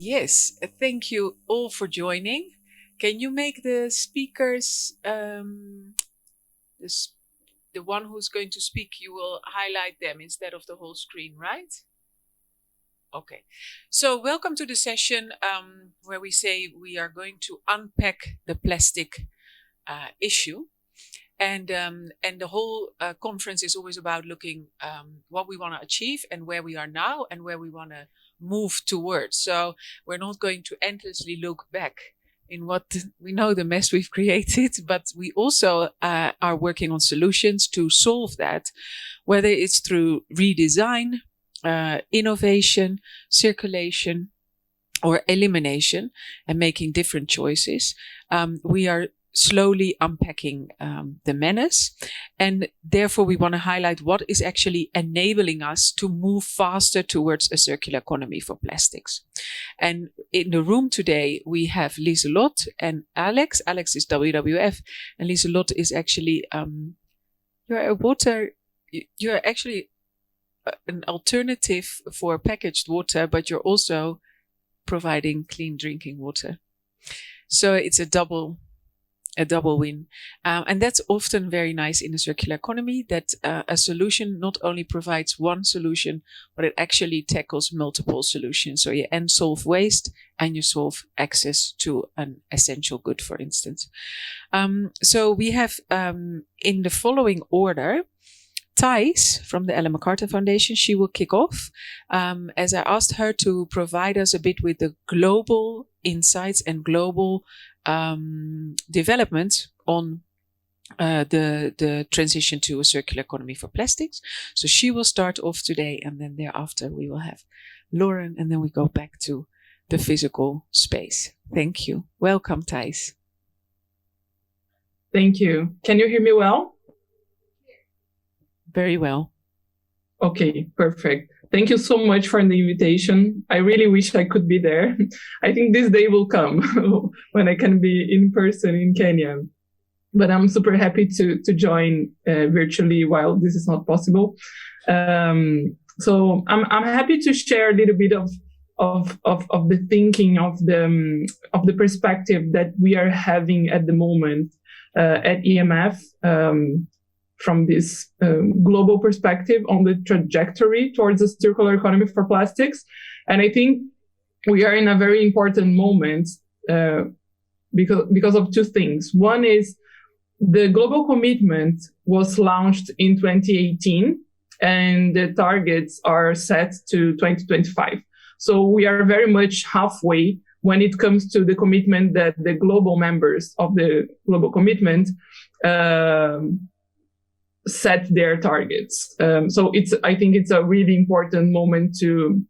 Yes, thank you all for joining. Can you make the speakers, the, the one who's going to speak, you will highlight them instead of the whole screen, right? Okay. So welcome to the session where we say we are going to unpack the plastic issue. And the whole conference is always about looking what we want to achieve and where we are now and where we want to move towards. So we're not going to endlessly look back in what we know the mess we've created, but we also are working on solutions to solve that, whether it's through redesign, innovation, circulation, or elimination, and making different choices. We are slowly unpacking the menace, and therefore we want to highlight what is actually enabling us to move faster towards a circular economy for plastics. And in the room today we have Lieselot and Alex. Alex is WWF, and Lieselot is actually you're actually an alternative for packaged water, but you're also providing clean drinking water. So it's a double win. And that's often very nice in a circular economy, that a solution not only provides one solution, but it actually tackles multiple solutions. So you solve waste and you solve access to an essential good, for instance. So we have in the following order, Thijs from the Ellen MacArthur Foundation. She will kick off as I asked her to provide us a bit with the global insights and global development on the transition to a circular economy for plastics. So she will start off today, and then thereafter we will have Lauren, and then we go back to the physical space. Thank you. Welcome, Thijs. Thank you. Can you hear me well? Very well. Okay, perfect. Thank you so much for the invitation. I really wish I could be there. I think this day will come when I can be in person in Kenya. But I'm super happy to join virtually while this is not possible. So I'm happy to share a little bit of the thinking of the perspective that we are having at the moment at EMF. From this global perspective on the trajectory towards a circular economy for plastics. And I think we are in a very important moment because of two things. One is the global commitment was launched in 2018, and the targets are set to 2025. So we are very much halfway when it comes to the commitment that the global members of the global commitment set their targets. So I think it's a really important moment to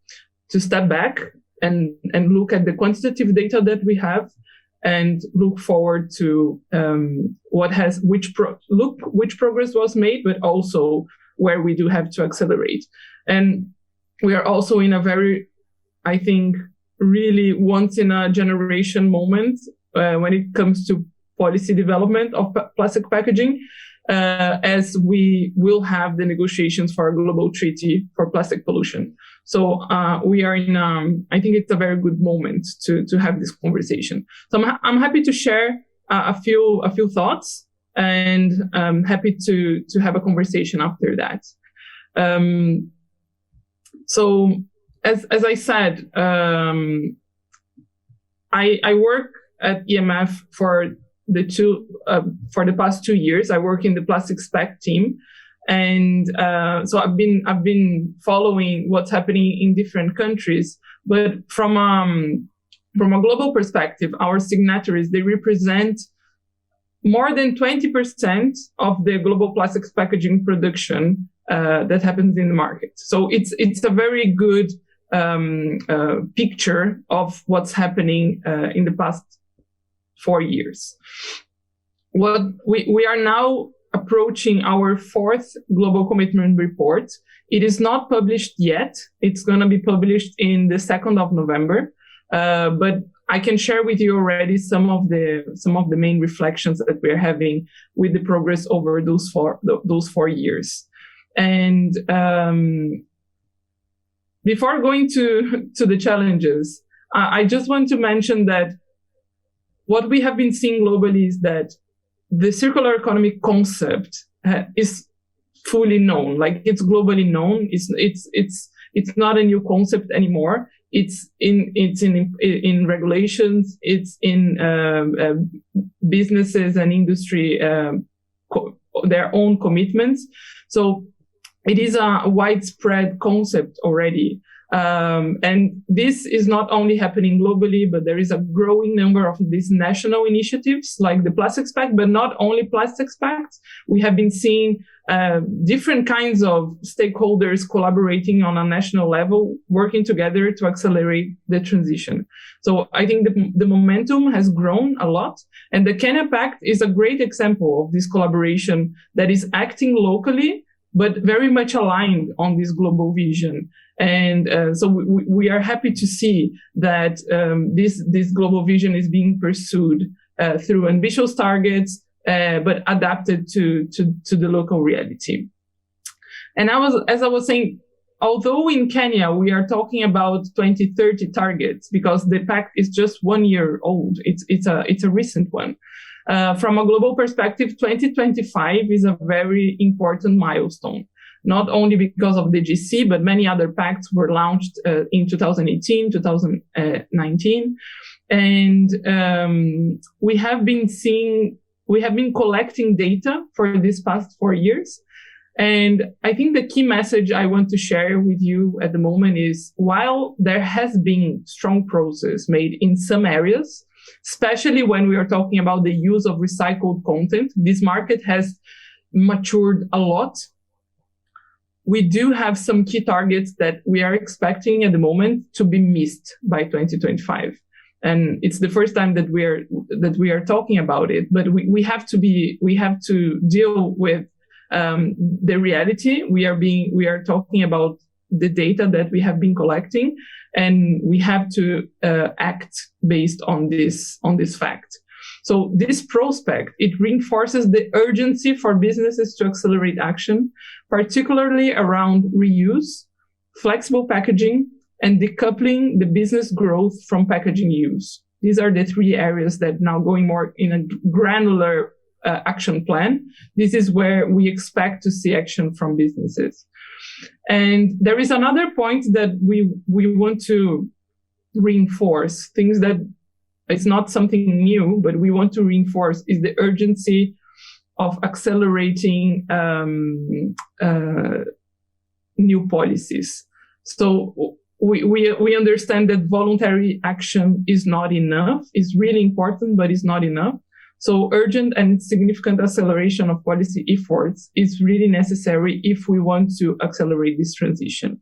step back and look at the quantitative data that we have, and look forward to which progress was made, but also where we do have to accelerate. And we are also in a very, I think, really once in a generation moment when it comes to policy development of plastic packaging. As we will have the negotiations for a global treaty for plastic pollution. So we are in, I think it's a very good moment to have this conversation. So I'm happy to share a few thoughts, and I'm happy to have a conversation after that. So as I said, I work at EMF for the past 2 years. I work in the Plastics Pact team, and so I've been following what's happening in different countries. But from a global perspective, our signatories, they represent more than 20% of the global plastics packaging production that happens in the market. So it's a very good picture of what's happening in the past 4 years. What we are now approaching our 4th global commitment report. It is not published yet. It's going to be published in the 2nd of November. But I can share with you already some of the main reflections that we're having with the progress over those 4 years. And before going to the challenges, I just want to mention that what we have been seeing globally is that the circular economy concept is fully known. Like, it's globally known. It's not a new concept anymore. It's in regulations. It's in businesses and industry their own commitments. So it is a widespread concept already. And this is not only happening globally, but there is a growing number of these national initiatives like the Plastics Pact, but not only Plastics Pacts. We have been seeing different kinds of stakeholders collaborating on a national level, working together to accelerate the transition. So I think the momentum has grown a lot. And the Kenya Pact is a great example of this collaboration that is acting locally, but very much aligned on this global vision. And so we are happy to see that this global vision is being pursued through ambitious targets, but adapted to the local reality. And as I was saying, although in Kenya we are talking about 2030 targets, because the pact is just 1 year old, it's a recent one. From a global perspective, 2025 is a very important milestone, not only because of the GC, but many other pacts were launched in 2018, 2019. And we have been collecting data for these past 4 years. And I think the key message I want to share with you at the moment is, while there has been strong progress made in some areas, especially when we are talking about the use of recycled content, this market has matured a lot. We do have some key targets that we are expecting at the moment to be missed by 2025. And it's the first time that we are talking about it, but we have to deal with the reality. We are talking about the data that we have been collecting, and we have to act based on this fact. So this prospect, it reinforces the urgency for businesses to accelerate action, particularly around reuse, flexible packaging, and decoupling the business growth from packaging use. These are the three areas that, now going more in a granular action plan, this is where we expect to see action from businesses. And there is another point that we want to reinforce, things that it's not something new, but we want to reinforce, is the urgency of accelerating new policies. So we understand that voluntary action is not enough. It's really important, but it's not enough. So urgent and significant acceleration of policy efforts is really necessary if we want to accelerate this transition.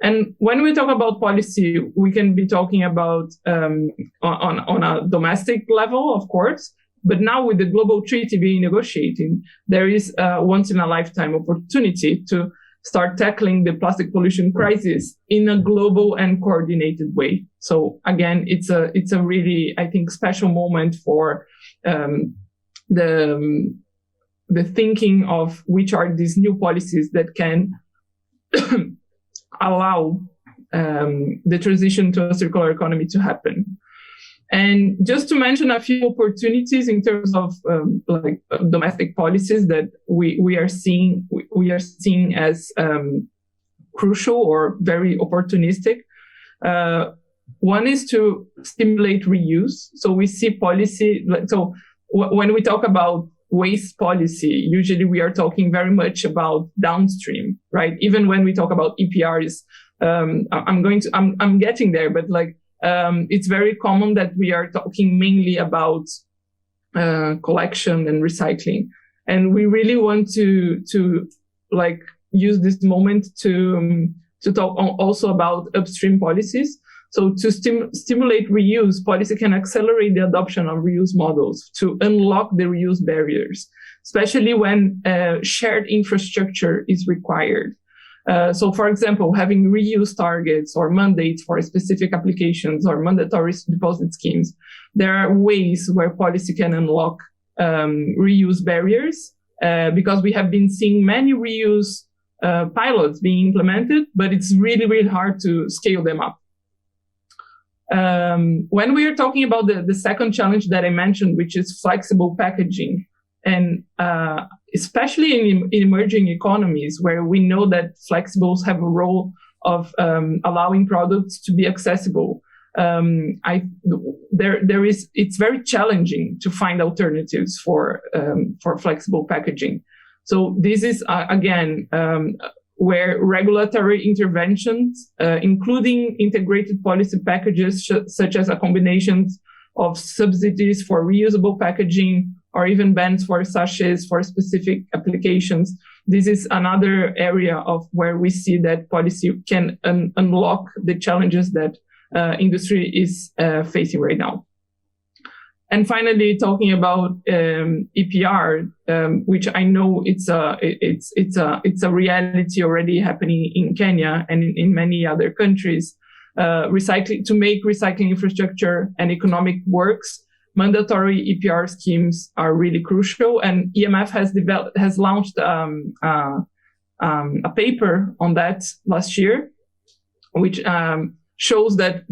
And when we talk about policy, we can be talking about on a domestic level, of course, but now with the global treaty being negotiated, there is a once in a lifetime opportunity to start tackling the plastic pollution crisis in a global and coordinated way. So again, it's a really, I think, special moment for the thinking of which are these new policies that can allow the transition to a circular economy to happen. And just to mention a few opportunities in terms of domestic policies that we are seeing as crucial or very opportunistic. One is to stimulate reuse. So we see policy. So when we talk about waste policy, usually we are talking very much about downstream, right? Even when we talk about EPRs, I'm getting there, but it's very common that we are talking mainly about collection and recycling, and we really want to use this moment to talk also about upstream policies. So to stimulate reuse, policy can accelerate the adoption of reuse models to unlock the reuse barriers, especially when shared infrastructure is required. So, for example, having reuse targets or mandates for specific applications or mandatory deposit schemes, there are ways where policy can unlock reuse barriers, because we have been seeing many reuse pilots being implemented, but it's really, really hard to scale them up. When we are talking about the second challenge that I mentioned, which is flexible packaging, and especially in emerging economies where we know that flexibles have a role of allowing products to be accessible, it's very challenging to find alternatives for flexible packaging. So this is again where regulatory interventions, including integrated policy packages such as a combination of subsidies for reusable packaging or even bans for sachets for specific applications. This is another area of where we see that policy can unlock the challenges that industry is facing right now. And finally, talking about EPR, which I know it's a reality already happening in Kenya and in many other countries. To make recycling infrastructure and economic works, mandatory EPR schemes are really crucial. And EMF has launched a paper on that last year, which shows that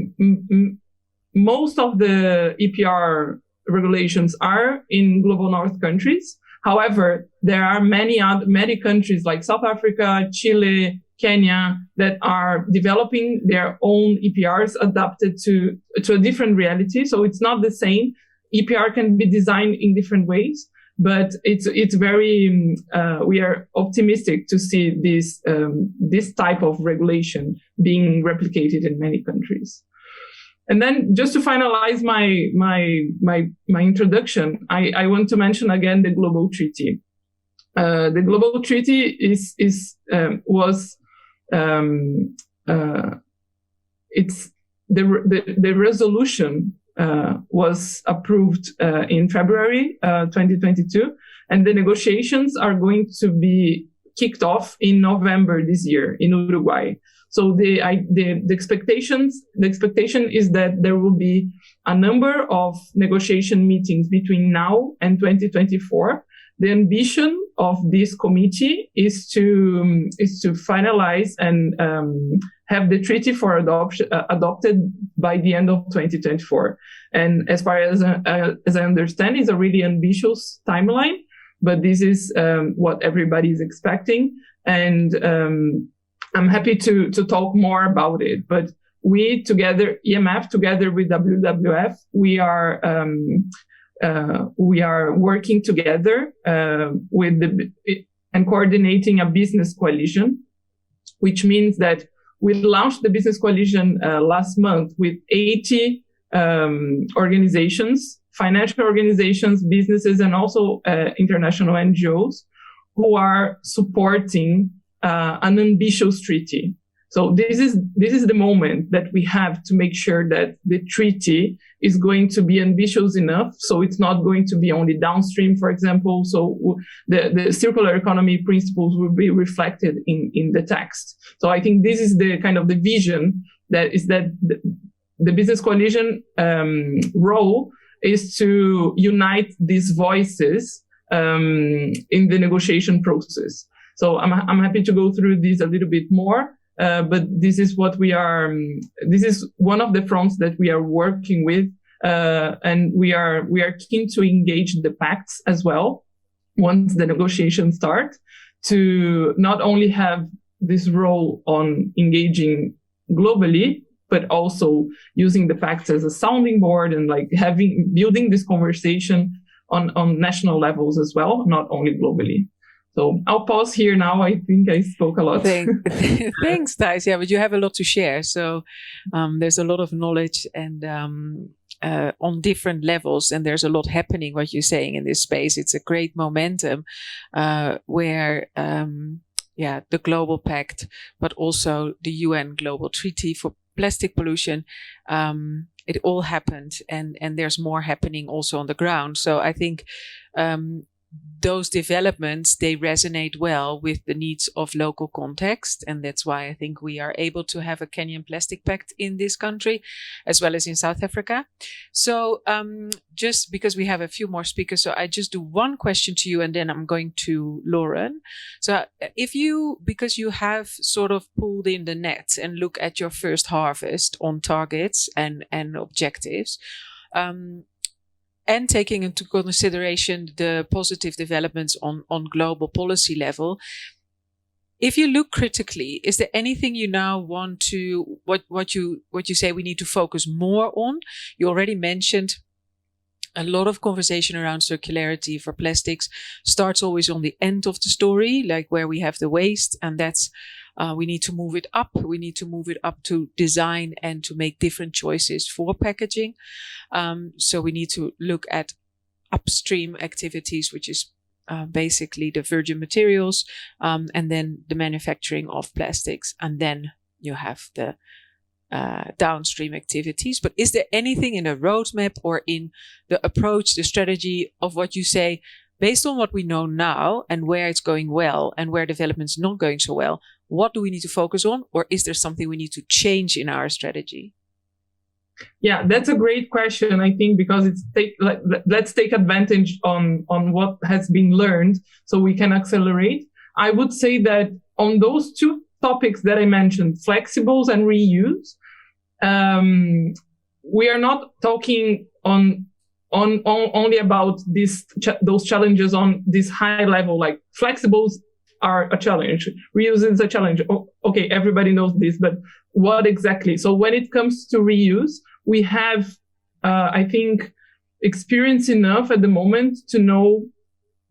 most of the EPR regulations are in global north countries. However, there are many countries like South Africa, Chile, Kenya that are developing their own EPRs adapted to a different reality. So it's not the same. EPR can be designed in different ways, but it's very we are optimistic to see this type of regulation being replicated in many countries. And then just to finalize my introduction, I want to mention again the Global Treaty. The Global Treaty it's the resolution was approved in February 2022, and the negotiations are going to be kicked off in November this year in Uruguay. So the expectation is that there will be a number of negotiation meetings between now and 2024. The ambition of this committee is to finalize and have the treaty for adopted by the end of 2024. And as far as I understand, it's a really ambitious timeline, but this is what everybody is expecting. And I'm happy to talk more about it. But we together, EMF together with WWF, we are working together and coordinating a business coalition, which means that we launched the business coalition last month with 80 organizations, financial organizations, businesses, and also international NGOs who are supporting an ambitious treaty. So this is the moment that we have to make sure that the treaty is going to be ambitious enough. So it's not going to be only downstream, for example. So the circular economy principles will be reflected in the text. So I think this is the kind of the vision that the business coalition role is to unite these voices in the negotiation process. So I'm happy to go through this a little bit more. But this is what this is one of the fronts that we are working with. And we are keen to engage the pacts as well once the negotiations start, to not only have this role on engaging globally, but also using the pacts as a sounding board and building this conversation on national levels as well, not only globally. So I'll pause here now. I think I spoke a lot. Thanks, Thijs. Yeah, but you have a lot to share. So there's a lot of knowledge and on different levels, and there's a lot happening, what you're saying in this space. It's a great momentum where the Global Pact, but also the UN Global Treaty for Plastic Pollution, it all happened, and there's more happening also on the ground. So I think those developments, they resonate well with the needs of local context. And that's why I think we are able to have a Kenyan Plastic Pact in this country, as well as in South Africa. So just because we have a few more speakers, so I just do one question to you and then I'm going to Lauren. So because you have sort of pulled in the net and look at your first harvest on targets and objectives, and taking into consideration the positive developments on global policy level, if you look critically, is there anything you now want to, what you say we need to focus more on? You already mentioned a lot of conversation around circularity for plastics starts always on the end of the story, like where we have the waste, and that's we need to move it up. We need to move it up to design and to make different choices for packaging. So we need to look at upstream activities, which is basically the virgin materials, and then the manufacturing of plastics. And then you have the downstream activities. But is there anything in a roadmap or in the approach, the strategy of what you say, based on what we know now and where it's going well and where development's not going so well, what do we need to focus on? Or is there something we need to change in our strategy? Yeah, that's a great question, I think, because let's take advantage on what has been learned so we can accelerate. I would say that on those two topics that I mentioned, flexibles and reuse, we are not talking on only about those challenges on this high level, like flexibles are a challenge, reuse is a challenge. Okay, everybody knows this, but what exactly? So when it comes to reuse, we have, I think, experience enough at the moment to know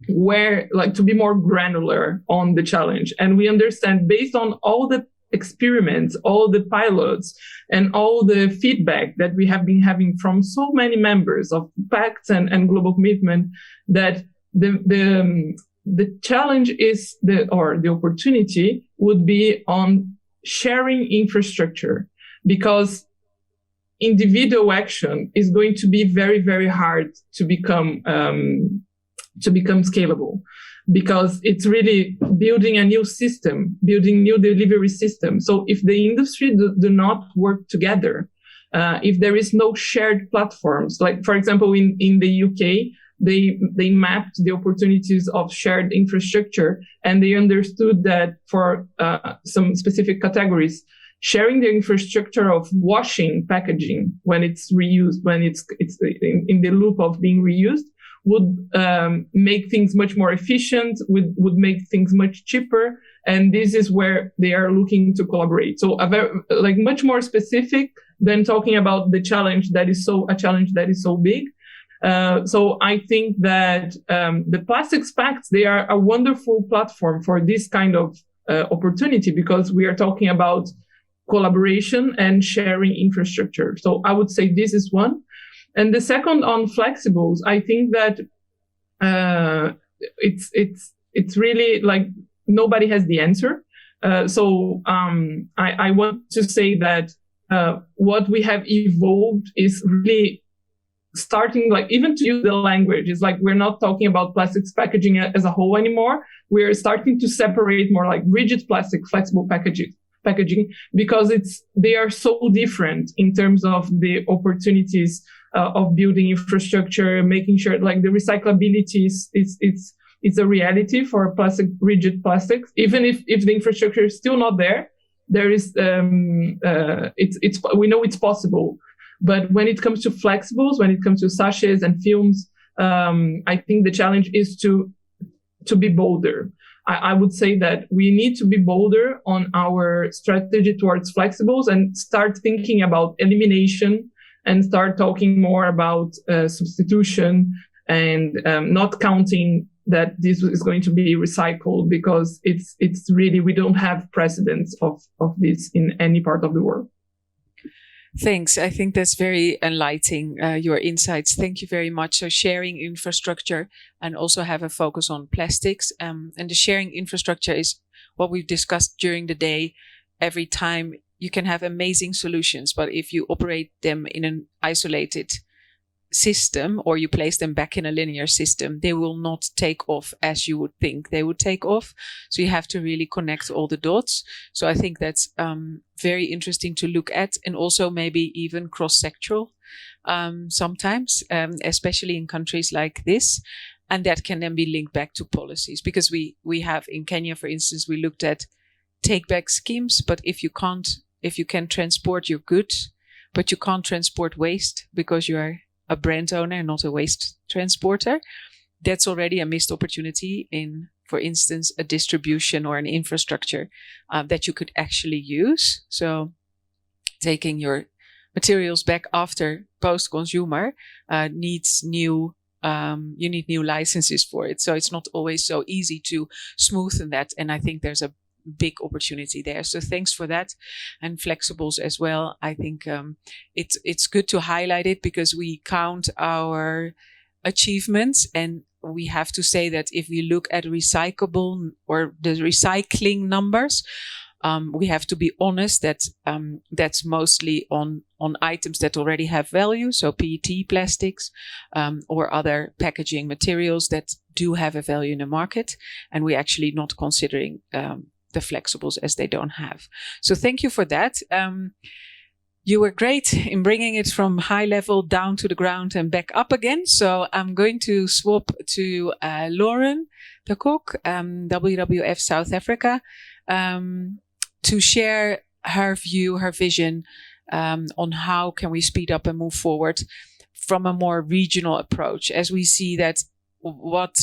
where, like, to be more granular on the challenge. And we understand, based on all the experiments, all the pilots, and all the feedback that we have been having from so many members of pacts and global commitment, that the challenge is the opportunity would be on sharing infrastructure, because individual action is going to be very, very hard to become scalable, because it's really building a new system, building new delivery system. So if the industry do not work together, if there is no shared platforms, like, for example, in the UK, they mapped the opportunities of shared infrastructure, and they understood that for some specific categories, sharing the infrastructure of washing packaging when it's reused, when it's in the loop of being reused, would make things much more efficient, would make things much cheaper. And this is where they are looking to collaborate. So much more specific than talking about the challenge that is so big. So I think that the Plastics Pacts, they are a wonderful platform for this kind of opportunity, because we are talking about collaboration and sharing infrastructure. So I would say this is one. And the second, on flexibles, I think that it's really like nobody has the answer. So I want to say that what we have evolved is really starting, like, even to use the language. It's like we're not talking about plastics packaging as a whole anymore. We're starting to separate more like rigid plastic, flexible packaging, because they are so different in terms of the opportunities of building infrastructure, making sure like the recyclability it's a reality for rigid plastics. Even if the infrastructure is still not there is we know it's possible. But when it comes to flexibles, when it comes to sachets and films, I think the challenge is to be bolder. I would say that we need to be bolder on our strategy towards flexibles and start thinking about elimination, and start talking more about substitution, and not counting that this is going to be recycled, because it's really, we don't have precedents of this in any part of the world. Thanks. I think that's very enlightening, your insights. Thank you very much. So sharing infrastructure and also have a focus on plastics. And the sharing infrastructure is what we've discussed during the day. Every time you can have amazing solutions, but if you operate them in an isolated system, or you place them back in a linear system, they will not take off as you would think they would take off. So you have to really connect all the dots. So I think that's very interesting to look at, and also maybe even cross-sectoral sometimes, especially in countries like this. And that can then be linked back to policies, because we have in Kenya, for instance, we looked at take back schemes, but if you can transport your goods, but you can't transport waste because you are a brand owner, not a waste transporter, that's already a missed opportunity in, for instance, a distribution or an infrastructure that you could actually use. So taking your materials back after post-consumer needs new, you need new licenses for it. So it's not always so easy to smoothen that. And I think there's a big opportunity there. So thanks for that. And flexibles as well. I think it's good to highlight it, because we count our achievements, and we have to say that if we look at recyclable or the recycling numbers, we have to be honest that that's mostly on items that already have value, so PET plastics or other packaging materials that do have a value in the market, and we're actually not considering the flexibles as they don't have. So thank you for that. You were great in bringing it from high level down to the ground and back up again. So I'm going to swap to Lauren de Kok, WWF South Africa, to share her view, her vision on how can we speed up and move forward from a more regional approach, as we see that what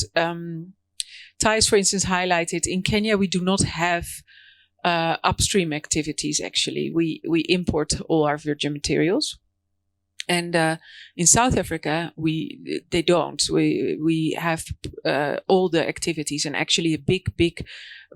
Thijs, for instance, highlighted, in Kenya, we do not have upstream activities, actually. We import all our virgin materials. And in South Africa, they don't. We have all the activities, and actually a big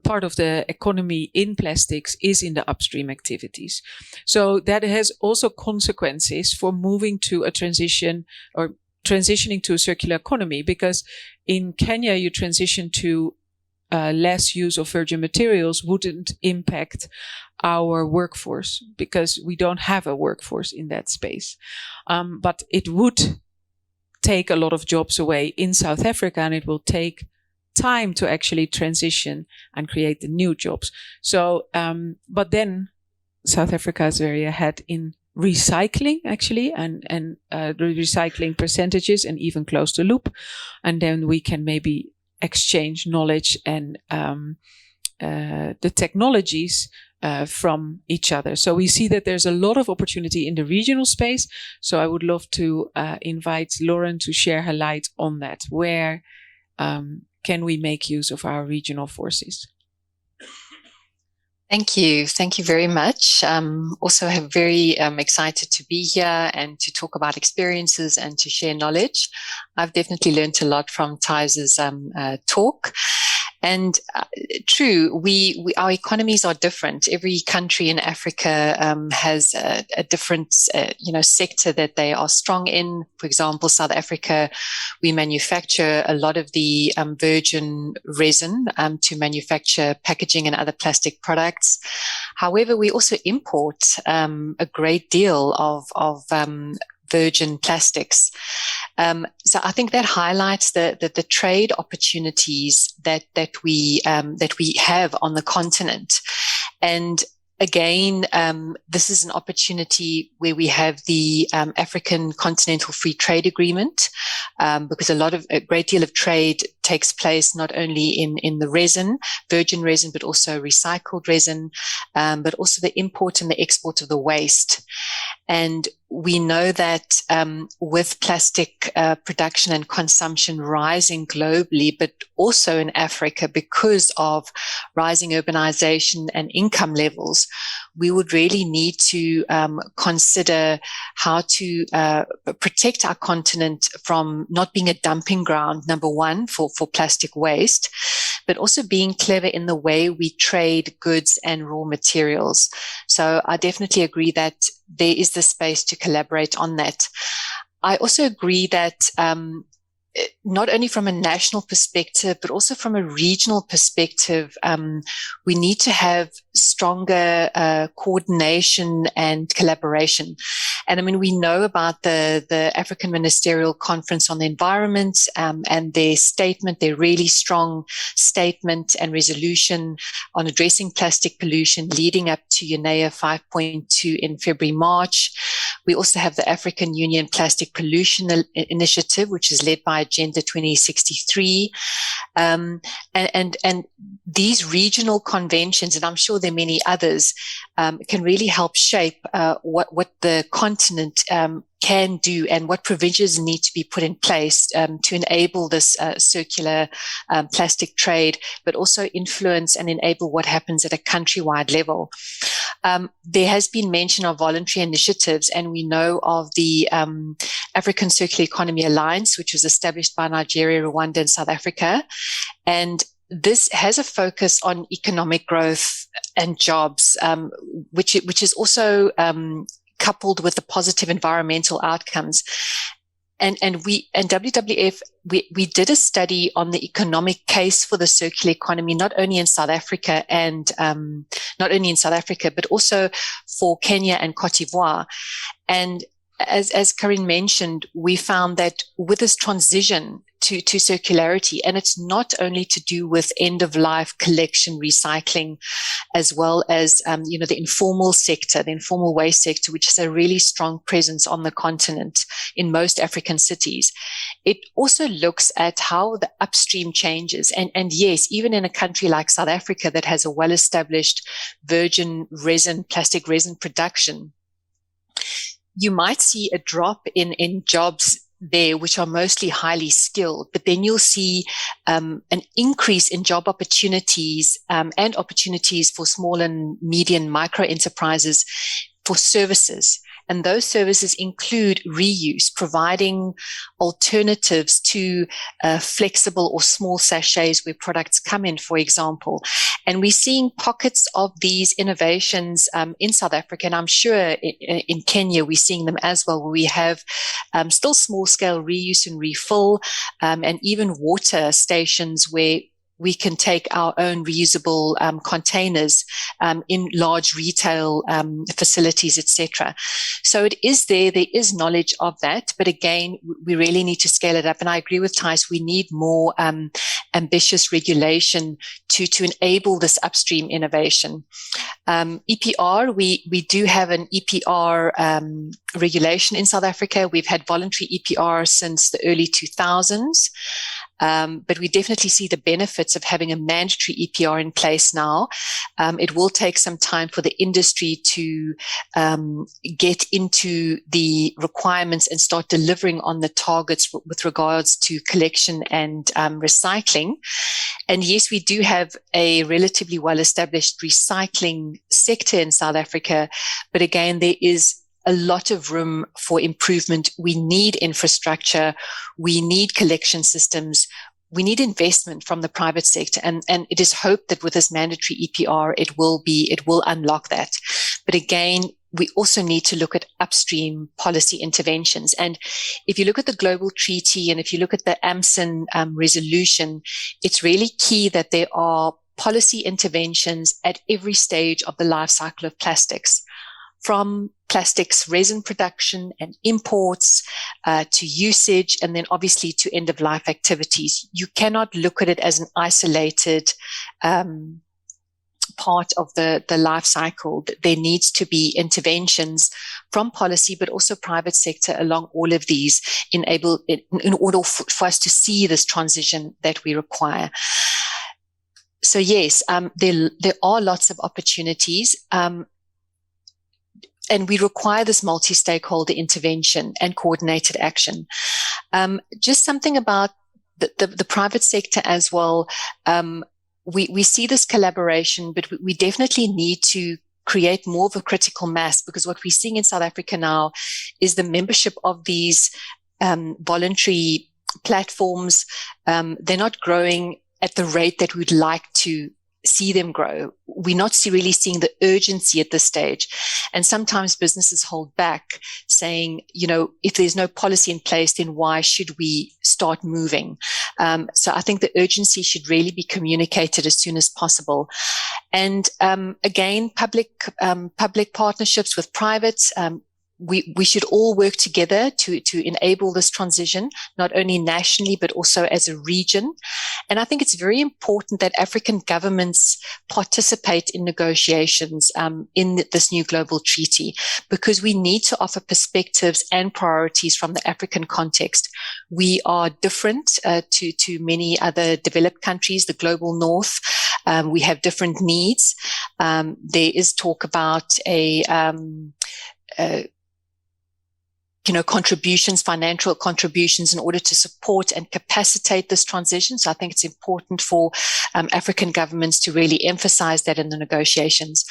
part of the economy in plastics is in the upstream activities. So that has also consequences for moving to a transition or transitioning to a circular economy, because in Kenya, you transition to less use of virgin materials wouldn't impact our workforce, because we don't have a workforce in that space. But it would take a lot of jobs away in South Africa, and it will take time to actually transition and create the new jobs. So, but then South Africa is very ahead in recycling, actually, and the recycling percentages, and even close the loop. And then we can maybe exchange knowledge and the technologies from each other. So we see that there's a lot of opportunity in the regional space. So I would love to invite Lauren to share her light on that. Where can we make use of our regional forces? Thank you. Thank you very much. Also very excited to be here and to talk about experiences and to share knowledge. I've definitely learned a lot from Thijs's talk. And true, our economies are different. Every country in Africa has a different, sector that they are strong in. For example, South Africa, we manufacture a lot of the virgin resin to manufacture packaging and other plastic products. However, we also import a great deal of virgin plastics. So I think that highlights the trade opportunities that we have on the continent. And again, this is an opportunity where we have the African Continental Free Trade Agreement, because a great deal of trade takes place not only in the resin, virgin resin, but also recycled resin, but also the import and the export of the waste. And we know that with plastic production and consumption rising globally, but also in Africa because of rising urbanization and income levels, we would really need to consider how to protect our continent from not being a dumping ground, number one, for plastic waste, but also being clever in the way we trade goods and raw materials. So I definitely agree that there is the space to collaborate on that. I also agree that not only from a national perspective, but also from a regional perspective, we need to have stronger coordination and collaboration. And I mean, we know about the African Ministerial Conference on the Environment, and their statement, their really strong statement and resolution on addressing plastic pollution leading up to UNEA 5.2 in February, March. We also have the African Union Plastic Pollution Initiative, which is led by Agenda 2063. And these regional conventions, and I'm sure there are many others, can really help shape what the continent can do and what provisions need to be put in place to enable this circular plastic trade, but also influence and enable what happens at a countrywide level. There has been mention of voluntary initiatives, and we know of the African Circular Economy Alliance, which was established by Nigeria, Rwanda, and South Africa. And this has a focus on economic growth and jobs, which is also coupled with the positive environmental outcomes. And WWF, we did a study on the economic case for the circular economy, not only in South Africa but also for Kenya and Cote d'Ivoire. And as Karin mentioned, we found that with this transition to circularity, and it's not only to do with end of life collection, recycling, as well as, the informal sector, the informal waste sector, which has a really strong presence on the continent in most African cities. It also looks at how the upstream changes. And yes, even in a country like South Africa that has a well-established virgin resin, plastic resin production, you might see a drop in jobs there, which are mostly highly skilled, but then you'll see an increase in job opportunities and opportunities for small and medium micro enterprises for services. And those services include reuse, providing alternatives to flexible or small sachets where products come in, for example. And we're seeing pockets of these innovations in South Africa, and I'm sure in Kenya we're seeing them as well, where we have still small-scale reuse and refill, and even water stations where we can take our own reusable containers in large retail facilities, etc. So it is there is knowledge of that, but again, we really need to scale it up. And I agree with Thijs, we need more ambitious regulation to enable this upstream innovation. EPR, we do have an EPR regulation in South Africa. We've had voluntary EPR since the early 2000s. But we definitely see the benefits of having a mandatory EPR in place now. It will take some time for the industry to get into the requirements and start delivering on the targets with regards to collection and recycling. And yes, we do have a relatively well-established recycling sector in South Africa, but again, there is a lot of room for improvement. We need infrastructure. We need collection systems. We need investment from the private sector. And it is hoped that with this mandatory EPR, it will unlock that. But again, we also need to look at upstream policy interventions. And if you look at the global treaty and if you look at the AMSIN resolution, it's really key that there are policy interventions at every stage of the life cycle of plastics, from plastics resin production and imports to usage, and then obviously to end-of-life activities. You cannot look at it as an isolated part of the life cycle. There needs to be interventions from policy, but also private sector along all of these in order for us to see this transition that we require. So yes, there are lots of opportunities. And we require this multi-stakeholder intervention and coordinated action. Just something about the private sector as well. We see this collaboration, but we definitely need to create more of a critical mass, because what we're seeing in South Africa now is the membership of these voluntary platforms. They're not growing at the rate that we'd like to see them grow. We're not really seeing the urgency at this stage. And sometimes businesses hold back, saying, if there's no policy in place, then why should we start moving? So I think the urgency should really be communicated as soon as possible. And again, public partnerships with private. we should all work together to enable this transition, not only nationally, but also as a region. And I think it's very important that African governments participate in negotiations in this new global treaty, because we need to offer perspectives and priorities from the African context. We are different to many other developed countries, the global north. We have different needs. There is talk about contributions, financial contributions in order to support and capacitate this transition. So I think it's important for African governments to really emphasize that in the negotiations.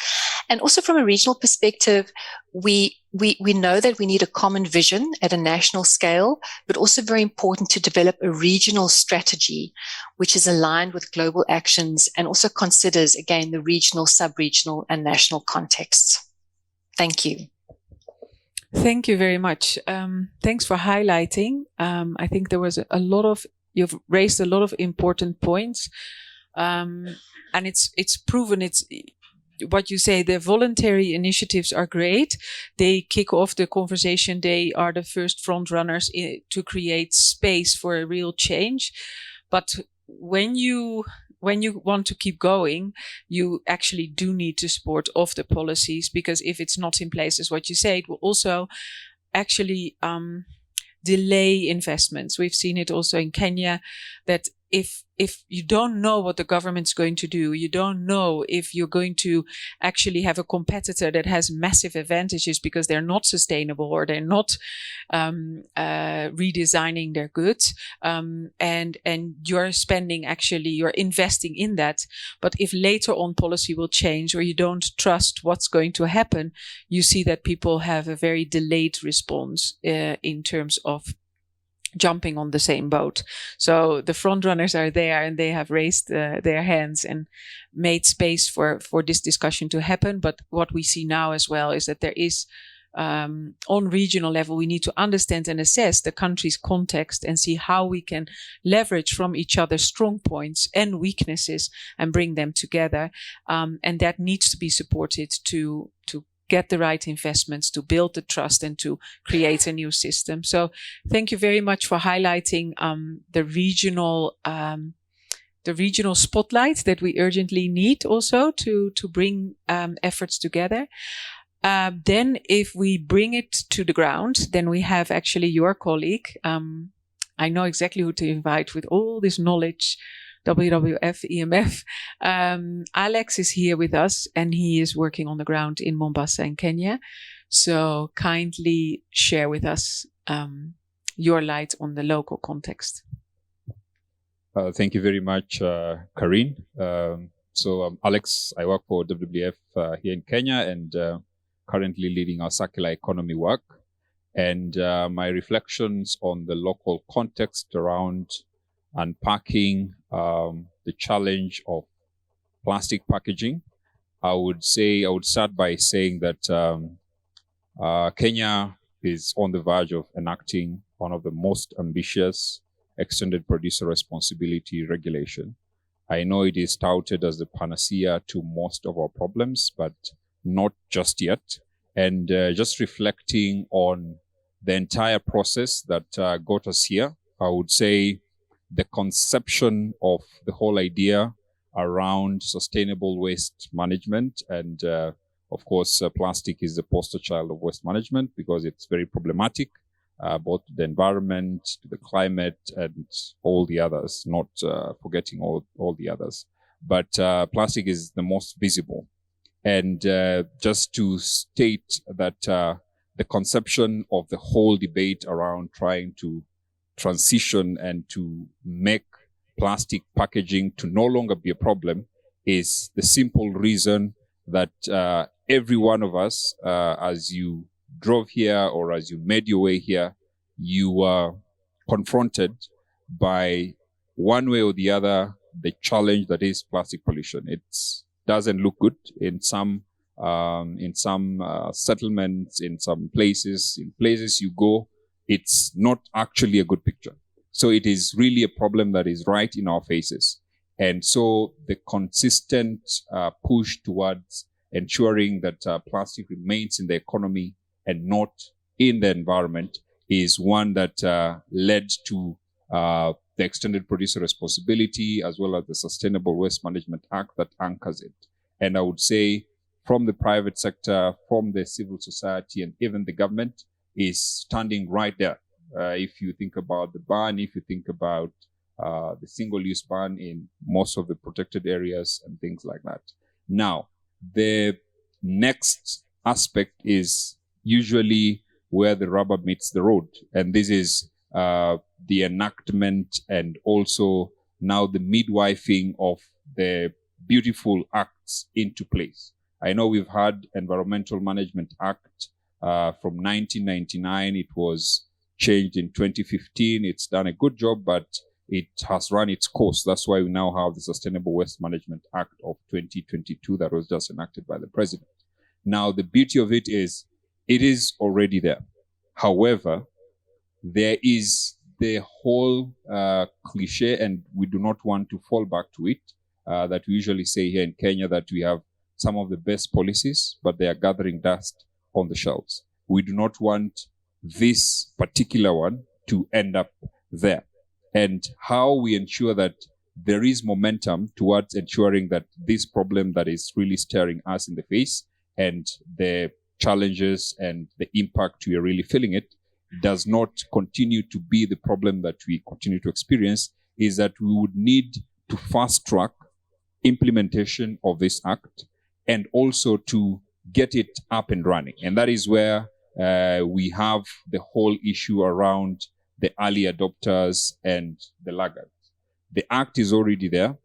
And also from a regional perspective, we know that we need a common vision at a national scale, but also very important to develop a regional strategy, which is aligned with global actions and also considers, again, the regional, sub-regional and national contexts. Thank you. Thank you very much. Thanks for highlighting. I think there was you've raised a lot of important points. And it's proven, it's what you say, the voluntary initiatives are great. They kick off the conversation. They are the first front runners to create space for a real change. But when you want to keep going, you actually do need to support of the policies, because if it's not in place, as what you say, it will also actually delay investments. We've seen it also in Kenya, that if you don't know what the government's going to do, you don't know if you're going to actually have a competitor that has massive advantages because they're not sustainable or they're not redesigning their goods, and you're you're investing in that. But if later on policy will change or you don't trust what's going to happen, you see that people have a very delayed response in terms of jumping on the same boat. So the front runners are there and they have raised their hands and made space for this discussion to happen. But what we see now as well is that there is, on regional level, we need to understand and assess the country's context and see how we can leverage from each other's strong points and weaknesses and bring them together. And that needs to be supported to get the right investments, to build the trust and to create a new system. So thank you very much for highlighting the regional spotlight that we urgently need also to bring efforts together. Then if we bring it to the ground, then we have actually your colleague. I know exactly who to invite with all this knowledge, WWF, EMF. Alex is here with us and he is working on the ground in Mombasa in Kenya. So kindly share with us your light on the local context. Thank you very much, Karine. So I'm Alex. I work for WWF here in Kenya and currently leading our circular economy work. And my reflections on the local context around unpacking the challenge of plastic packaging. I would start by saying that Kenya is on the verge of enacting one of the most ambitious extended producer responsibility regulation. I know it is touted as the panacea to most of our problems, but not just yet. And just reflecting on the entire process that got us here, I would say the conception of the whole idea around sustainable waste management. And of course, plastic is the poster child of waste management because it's very problematic, both to the environment, to the climate, and all the others, not forgetting all the others. But plastic is the most visible. And just to state that the conception of the whole debate around trying to transition and to make plastic packaging to no longer be a problem is the simple reason that every one of us, as you drove here or as you made your way here, you were confronted by one way or the other the challenge that is plastic pollution. It doesn't look good in some settlements, in some places. In places you go, it's not actually a good picture. So it is really a problem that is right in our faces. And so the consistent push towards ensuring that plastic remains in the economy and not in the environment is one that led to the Extended Producer Responsibility as well as the Sustainable Waste Management Act that anchors it. And I would say from the private sector, from the civil society, and even the government is standing right there. If you think about the ban, if you think about the single-use ban in most of the protected areas and things like that. Now, the next aspect is usually where the rubber meets the road. And this is the enactment and also now the midwifing of the beautiful acts into place. I know we've had Environmental Management Act from 1999. It was changed in 2015. It's done a good job, but it has run its course. That's why we now have the Sustainable Waste Management Act of 2022 that was just enacted by the president. Now, the beauty of it is already there. However, there is the whole cliche, and we do not want to fall back to it, that we usually say here in Kenya that we have some of the best policies, but they are gathering dust on the shelves. We do not want this particular one to end up there. And how we ensure that there is momentum towards ensuring that this problem that is really staring us in the face and the challenges and the impact we are really feeling it does not continue to be the problem that we continue to experience, is that we would need to fast track implementation of this act and also to get it up and running. And that is where we have the whole issue around the early adopters and the laggards. The act is already there.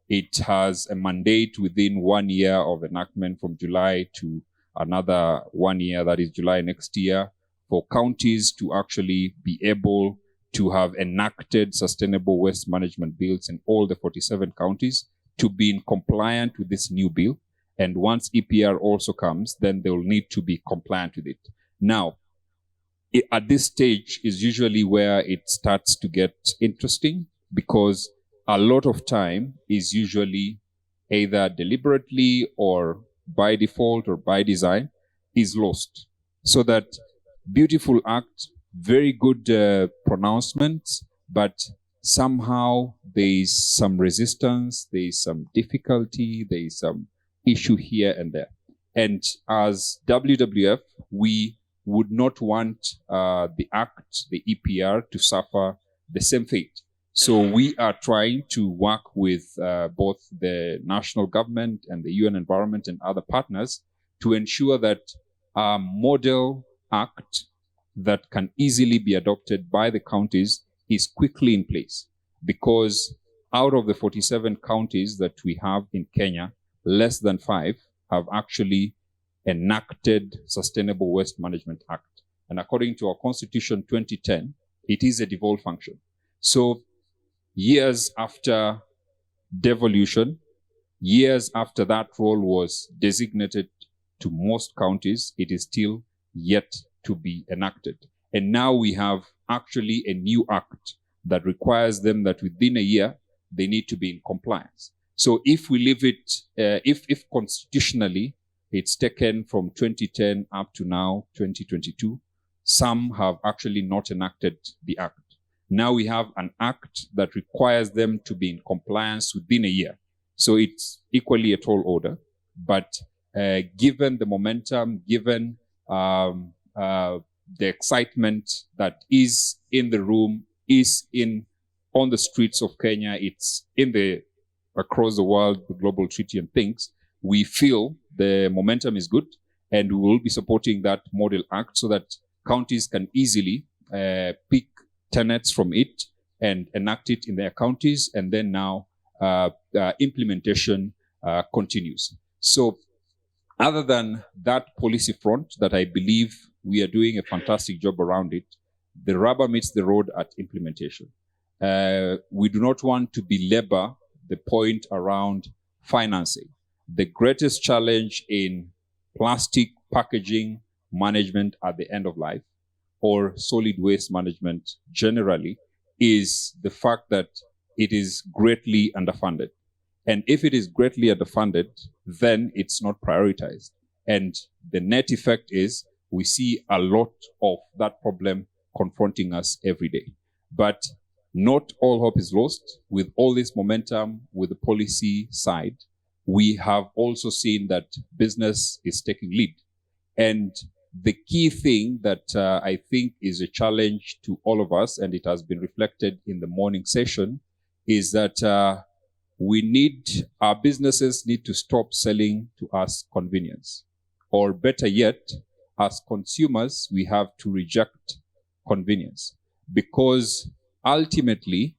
It has a mandate within 1 year of enactment from July to another 1 year, that is July next year, for counties to actually be able to have enacted sustainable waste management bills in all the 47 counties to be in compliant with this new bill. And once EPR also comes, then they will need to be compliant with it. Now, at this stage is usually where it starts to get interesting, because a lot of time is usually either deliberately or by default or by design is lost. So that beautiful act, very good pronouncements, but somehow there is some resistance, there is some difficulty, there is some issue here and there. And as WWF, we would not want the act, the EPR, to suffer the same fate. So we are trying to work with both the national government and the UN Environment and other partners to ensure that a model act that can easily be adopted by the counties is quickly in place. Because out of the 47 counties that we have in Kenya, less than 5 have actually enacted Sustainable Waste Management Act. And according to our Constitution 2010, it is a devolved function. So years after devolution, years after that role was designated to most counties, it is still yet to be enacted. And now we have actually a new act that requires them that within a year, they need to be in compliance. So if we leave it, if constitutionally it's taken from 2010 up to now, 2022, some have actually not enacted the act. Now we have an act that requires them to be in compliance within a year. So it's equally a tall order. But given the momentum, given the excitement that is in the room, is on the streets of Kenya, it's across the world, the global treaty and things, we feel the momentum is good, and we will be supporting that model act so that counties can easily pick tenets from it and enact it in their counties, and then now implementation continues. So other than that policy front that I believe we are doing a fantastic job around it, the rubber meets the road at implementation. We do not want to belabor the point around financing. The greatest challenge in plastic packaging management at the end of life, or solid waste management generally, is the fact that it is greatly underfunded. And if it is greatly underfunded, then it's not prioritized. And the net effect is we see a lot of that problem confronting us every day. But not all hope is lost. With all this momentum, with the policy side, we have also seen that business is taking lead. And the key thing that I think is a challenge to all of us, and it has been reflected in the morning session, is that our businesses need to stop selling to us convenience. Or better yet, as consumers, we have to reject convenience. Because ultimately,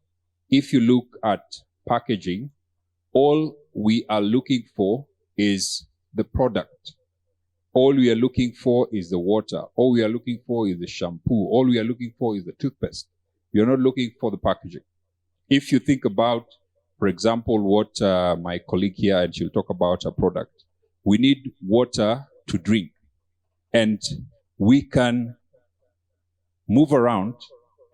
if you look at packaging, all we are looking for is the product. All we are looking for is the water. All we are looking for is the shampoo. All we are looking for is the toothpaste. You're not looking for the packaging. If you think about, for example, what my colleague here, and she'll talk about a product, we need water to drink. And we can move around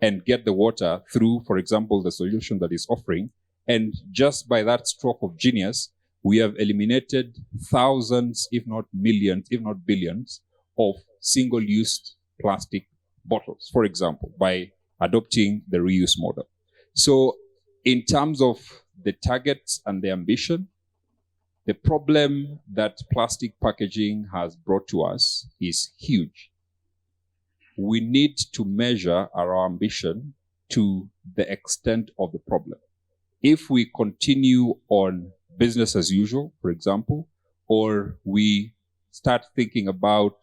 and get the water through, for example, the solution that is offering. And just by that stroke of genius, we have eliminated thousands, if not millions, if not billions, of single-use plastic bottles, for example, by adopting the reuse model. So in terms of the targets and the ambition, the problem that plastic packaging has brought to us is huge. We need to measure our ambition to the extent of the problem. If we continue on business as usual, for example, or we start thinking about,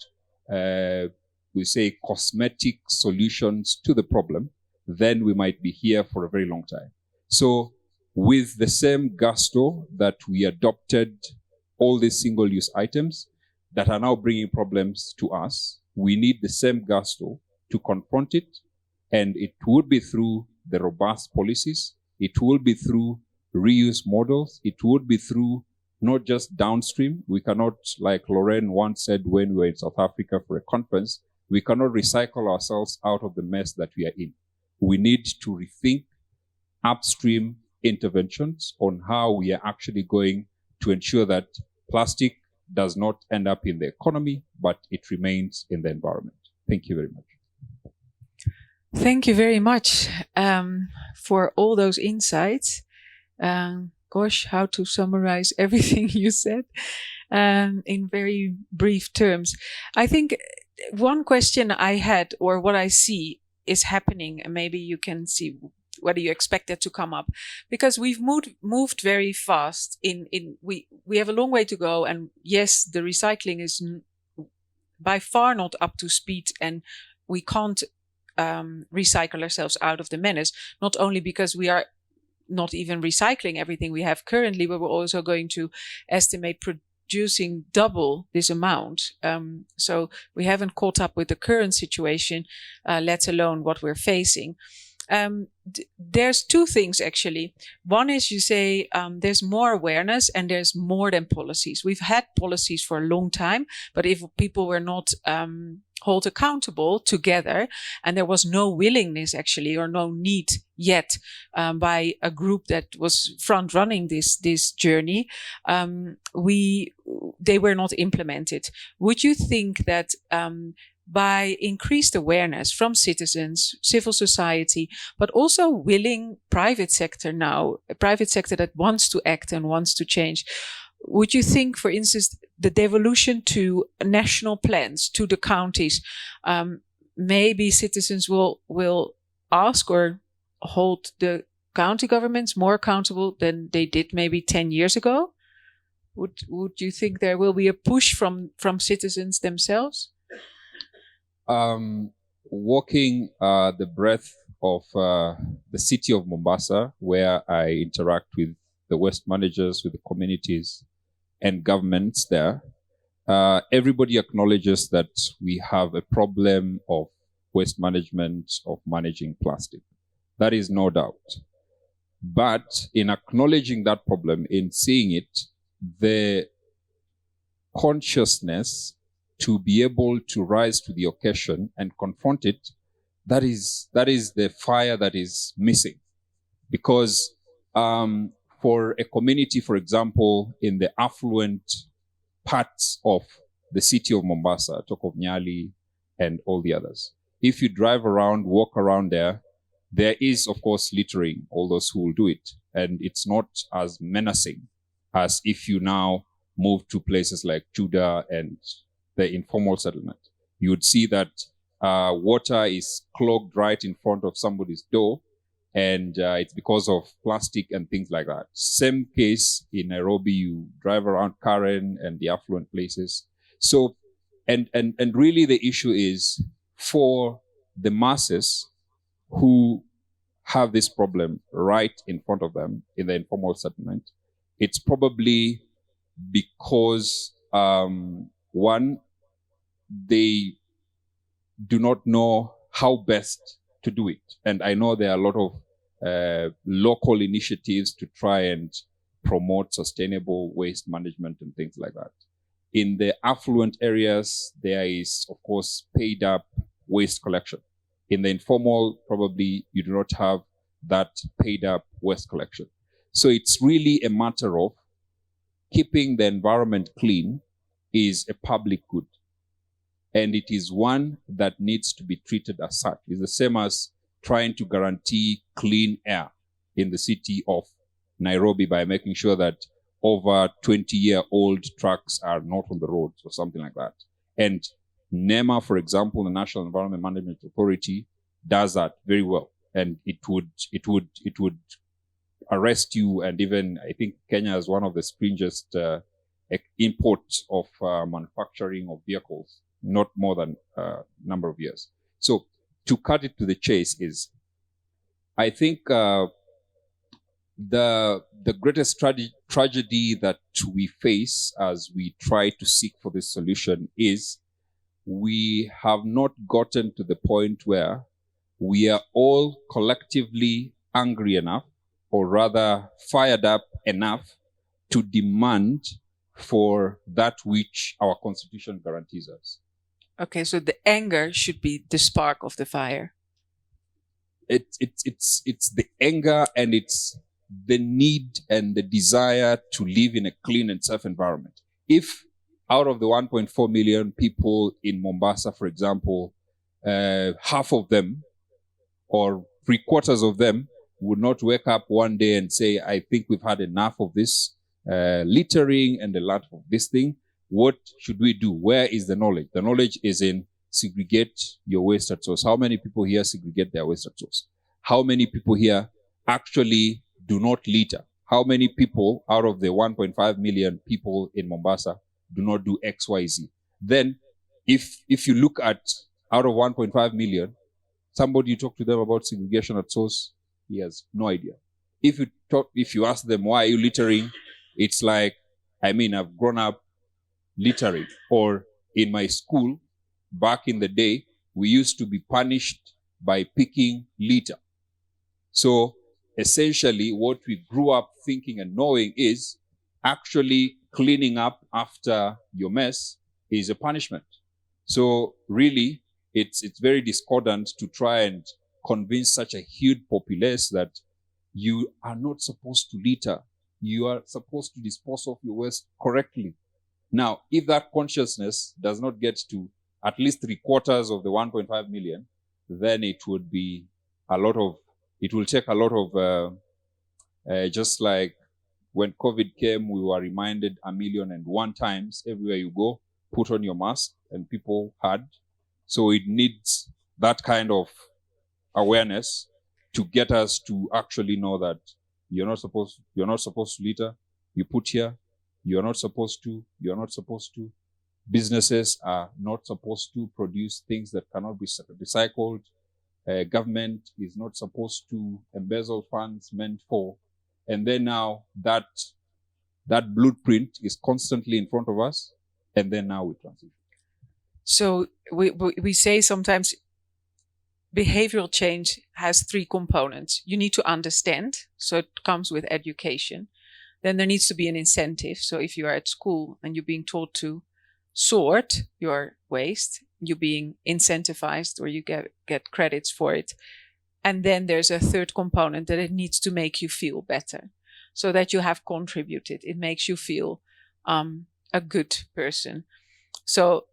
we say, cosmetic solutions to the problem, then we might be here for a very long time. So with the same gusto that we adopted all these single-use items that are now bringing problems to us, we need the same gusto to confront it, and it would be through the robust policies, it will be through reuse models, it would be through not just downstream. We cannot, like Lorraine once said when we were in South Africa for a conference, we cannot recycle ourselves out of the mess that we are in. We need to rethink upstream interventions on how we are actually going to ensure that plastic does not end up in the economy, but it remains in the environment. Thank you very much. Thank you very much for all those insights. Gosh, how to summarize everything you said in very brief terms. I think one question I had, or what I see is happening, and maybe you can see whether you expect that to come up, because we've moved very fast. We have a long way to go, and yes, the recycling is by far not up to speed, and we can't recycle ourselves out of the menace. Not only because we are not even recycling everything we have currently, but we're also going to estimate producing double this amount. So we haven't caught up with the current situation, let alone what we're facing. There's two things actually. One is you say there's more awareness and there's more than policies. We've had policies for a long time, but if people were not held accountable together, and there was no willingness actually, or no need yet by a group that was front running this journey, they were not implemented. Would you think that by increased awareness from citizens, civil society, but also willing private sector now, a private sector that wants to act and wants to change, would you think, for instance, the devolution to national plans, to the counties, maybe citizens will ask or hold the county governments more accountable than they did maybe 10 years ago? Would you think there will be a push from citizens themselves? Walking the breadth of the city of Mombasa, where I interact with the waste managers, with the communities and governments there, everybody acknowledges that we have a problem of waste management, of managing plastic. That is no doubt. But in acknowledging that problem, in seeing it, the consciousness to be able to rise to the occasion and confront it, that is the fire that is missing. Because for a community, for example, in the affluent parts of the city of Mombasa, talk of Nyali, and all the others. If you drive around, walk around there is, of course, littering, all those who will do it. And it's not as menacing as if you now move to places like Juda and the informal settlement. You would see that water is clogged right in front of somebody's door, and it's because of plastic and things like that. Same case in Nairobi, you drive around Karen and the affluent places. So, and really the issue is for the masses who have this problem right in front of them in the informal settlement, it's probably because, one, they do not know how best to do it. And I know there are a lot of local initiatives to try and promote sustainable waste management and things like that. In the affluent areas, there is, of course, paid up waste collection. In the informal, probably you do not have that paid up waste collection. So it's really a matter of keeping the environment clean is a public good. And it is one that needs to be treated as such. It's the same as trying to guarantee clean air in the city of Nairobi by making sure that over 20-year-old trucks are not on the roads or something like that. And NEMA, for example, the National Environment Management Authority, does that very well. And it would arrest you. And even, I think Kenya is one of the stringest imports of manufacturing of vehicles, not more than a number of years. So to cut it to the chase is, I think the greatest tragedy that we face as we try to seek for this solution is we have not gotten to the point where we are all collectively angry enough, or rather fired up enough, to demand for that which our constitution guarantees us. Okay, so the anger should be the spark of the fire. It's the anger, and it's the need and the desire to live in a clean and safe environment. If out of the 1.4 million people in Mombasa, for example, half of them or 3/4 of them would not wake up one day and say, I think we've had enough of this littering and a lot of this thing, what should we do? Where is the knowledge? The knowledge is in segregate your waste at source. How many people here segregate their waste at source? How many people here actually do not litter? How many people out of the 1.5 million people in Mombasa do not do X, Y, Z? Then if you look at out of 1.5 million, somebody you talk to them about segregation at source, he has no idea. If you ask them, why are you littering? It's like, I've grown up littering. Or in my school, back in the day, we used to be punished by picking litter. So essentially what we grew up thinking and knowing is actually cleaning up after your mess is a punishment. So really, it's very discordant to try and convince such a huge populace that you are not supposed to litter. You are supposed to dispose of your waste correctly. Now, if that consciousness does not get to at least 3/4 of the 1.5 million, then it will take a lot of, just like when COVID came, we were reminded 1,000,001 times everywhere you go, put on your mask, and people had. So it needs that kind of awareness to get us to actually know that you're not supposed to litter. You put here, you're not supposed to. Businesses are not supposed to produce things that cannot be recycled. Government is not supposed to embezzle funds meant for. And then now that blueprint is constantly in front of us, and then now we transition. So we say sometimes behavioral change has 3 components. You need to understand, so it comes with education. Then there needs to be an incentive. So if you are at school and you're being taught to sort your waste, you're being incentivized, or you get credits for it. And then there's a third component, that it needs to make you feel better, so that you have contributed. It makes you feel a good person. So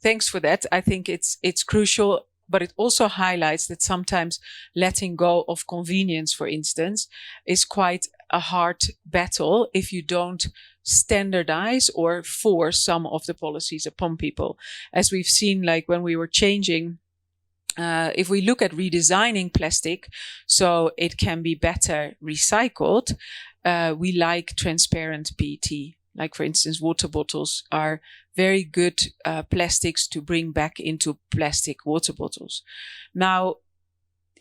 thanks for that. I think it's crucial, but it also highlights that sometimes letting go of convenience, for instance, is quite a hard battle if you don't standardize or force some of the policies upon people. As we've seen, like when we were changing, if we look at redesigning plastic so it can be better recycled, we like transparent PET. Like, for instance, water bottles are very good plastics to bring back into plastic water bottles. Now,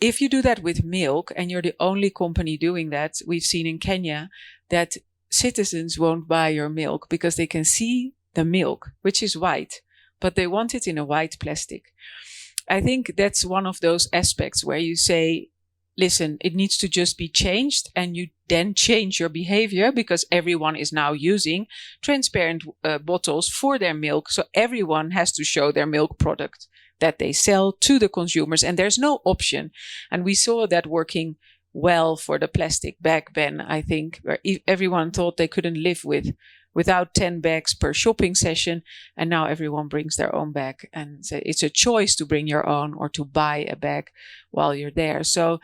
if you do that with milk and you're the only company doing that, we've seen in Kenya that citizens won't buy your milk because they can see the milk, which is white, but they want it in a white plastic. I think that's one of those aspects where you say, listen, it needs to just be changed, and you then change your behavior because everyone is now using transparent bottles for their milk. So everyone has to show their milk product that they sell to the consumers, and there's no option. And we saw that working well for the plastic bag ban, I think, where everyone thought they couldn't live without 10 bags per shopping session. And now everyone brings their own bag, and it's a choice to bring your own or to buy a bag while you're there. So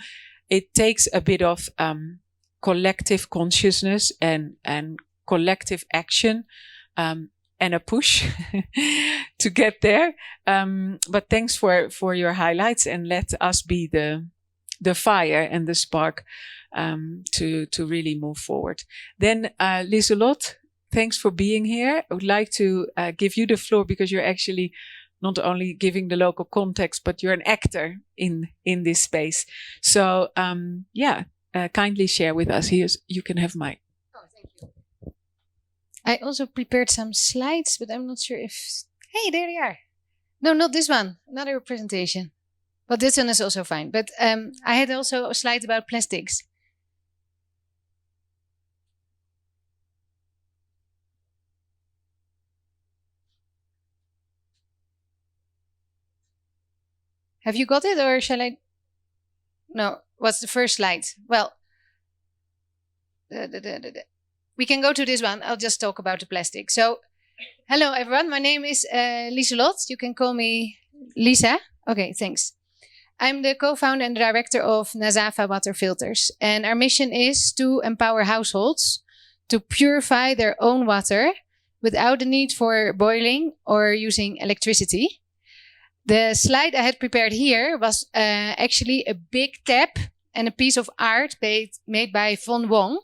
it takes a bit of collective consciousness and collective action and a push to get there. But thanks for your highlights, and let us be the fire and the spark to really move forward. Then Lieselot, thanks for being here. I would like to give you the floor because you're actually not only giving the local context, but you're an actor in this space. So kindly share with us. You can have mine. Oh, thank you. I also prepared some slides, but I'm not sure if... Hey, there they are. No, not this one. Another presentation. But this one is also fine. But I had also a slide about plastics. Have you got it, or shall I? No, what's the first slide? Well, we can go to this one. I'll just talk about the plastic. So, hello everyone. My name is Lieselot. You can call me Lisa. Okay, thanks. I'm the co-founder and director of Nazafa Water Filters. And our mission is to empower households to purify their own water without the need for boiling or using electricity. The slide I had prepared here was actually a big tap and a piece of art made by Von Wong.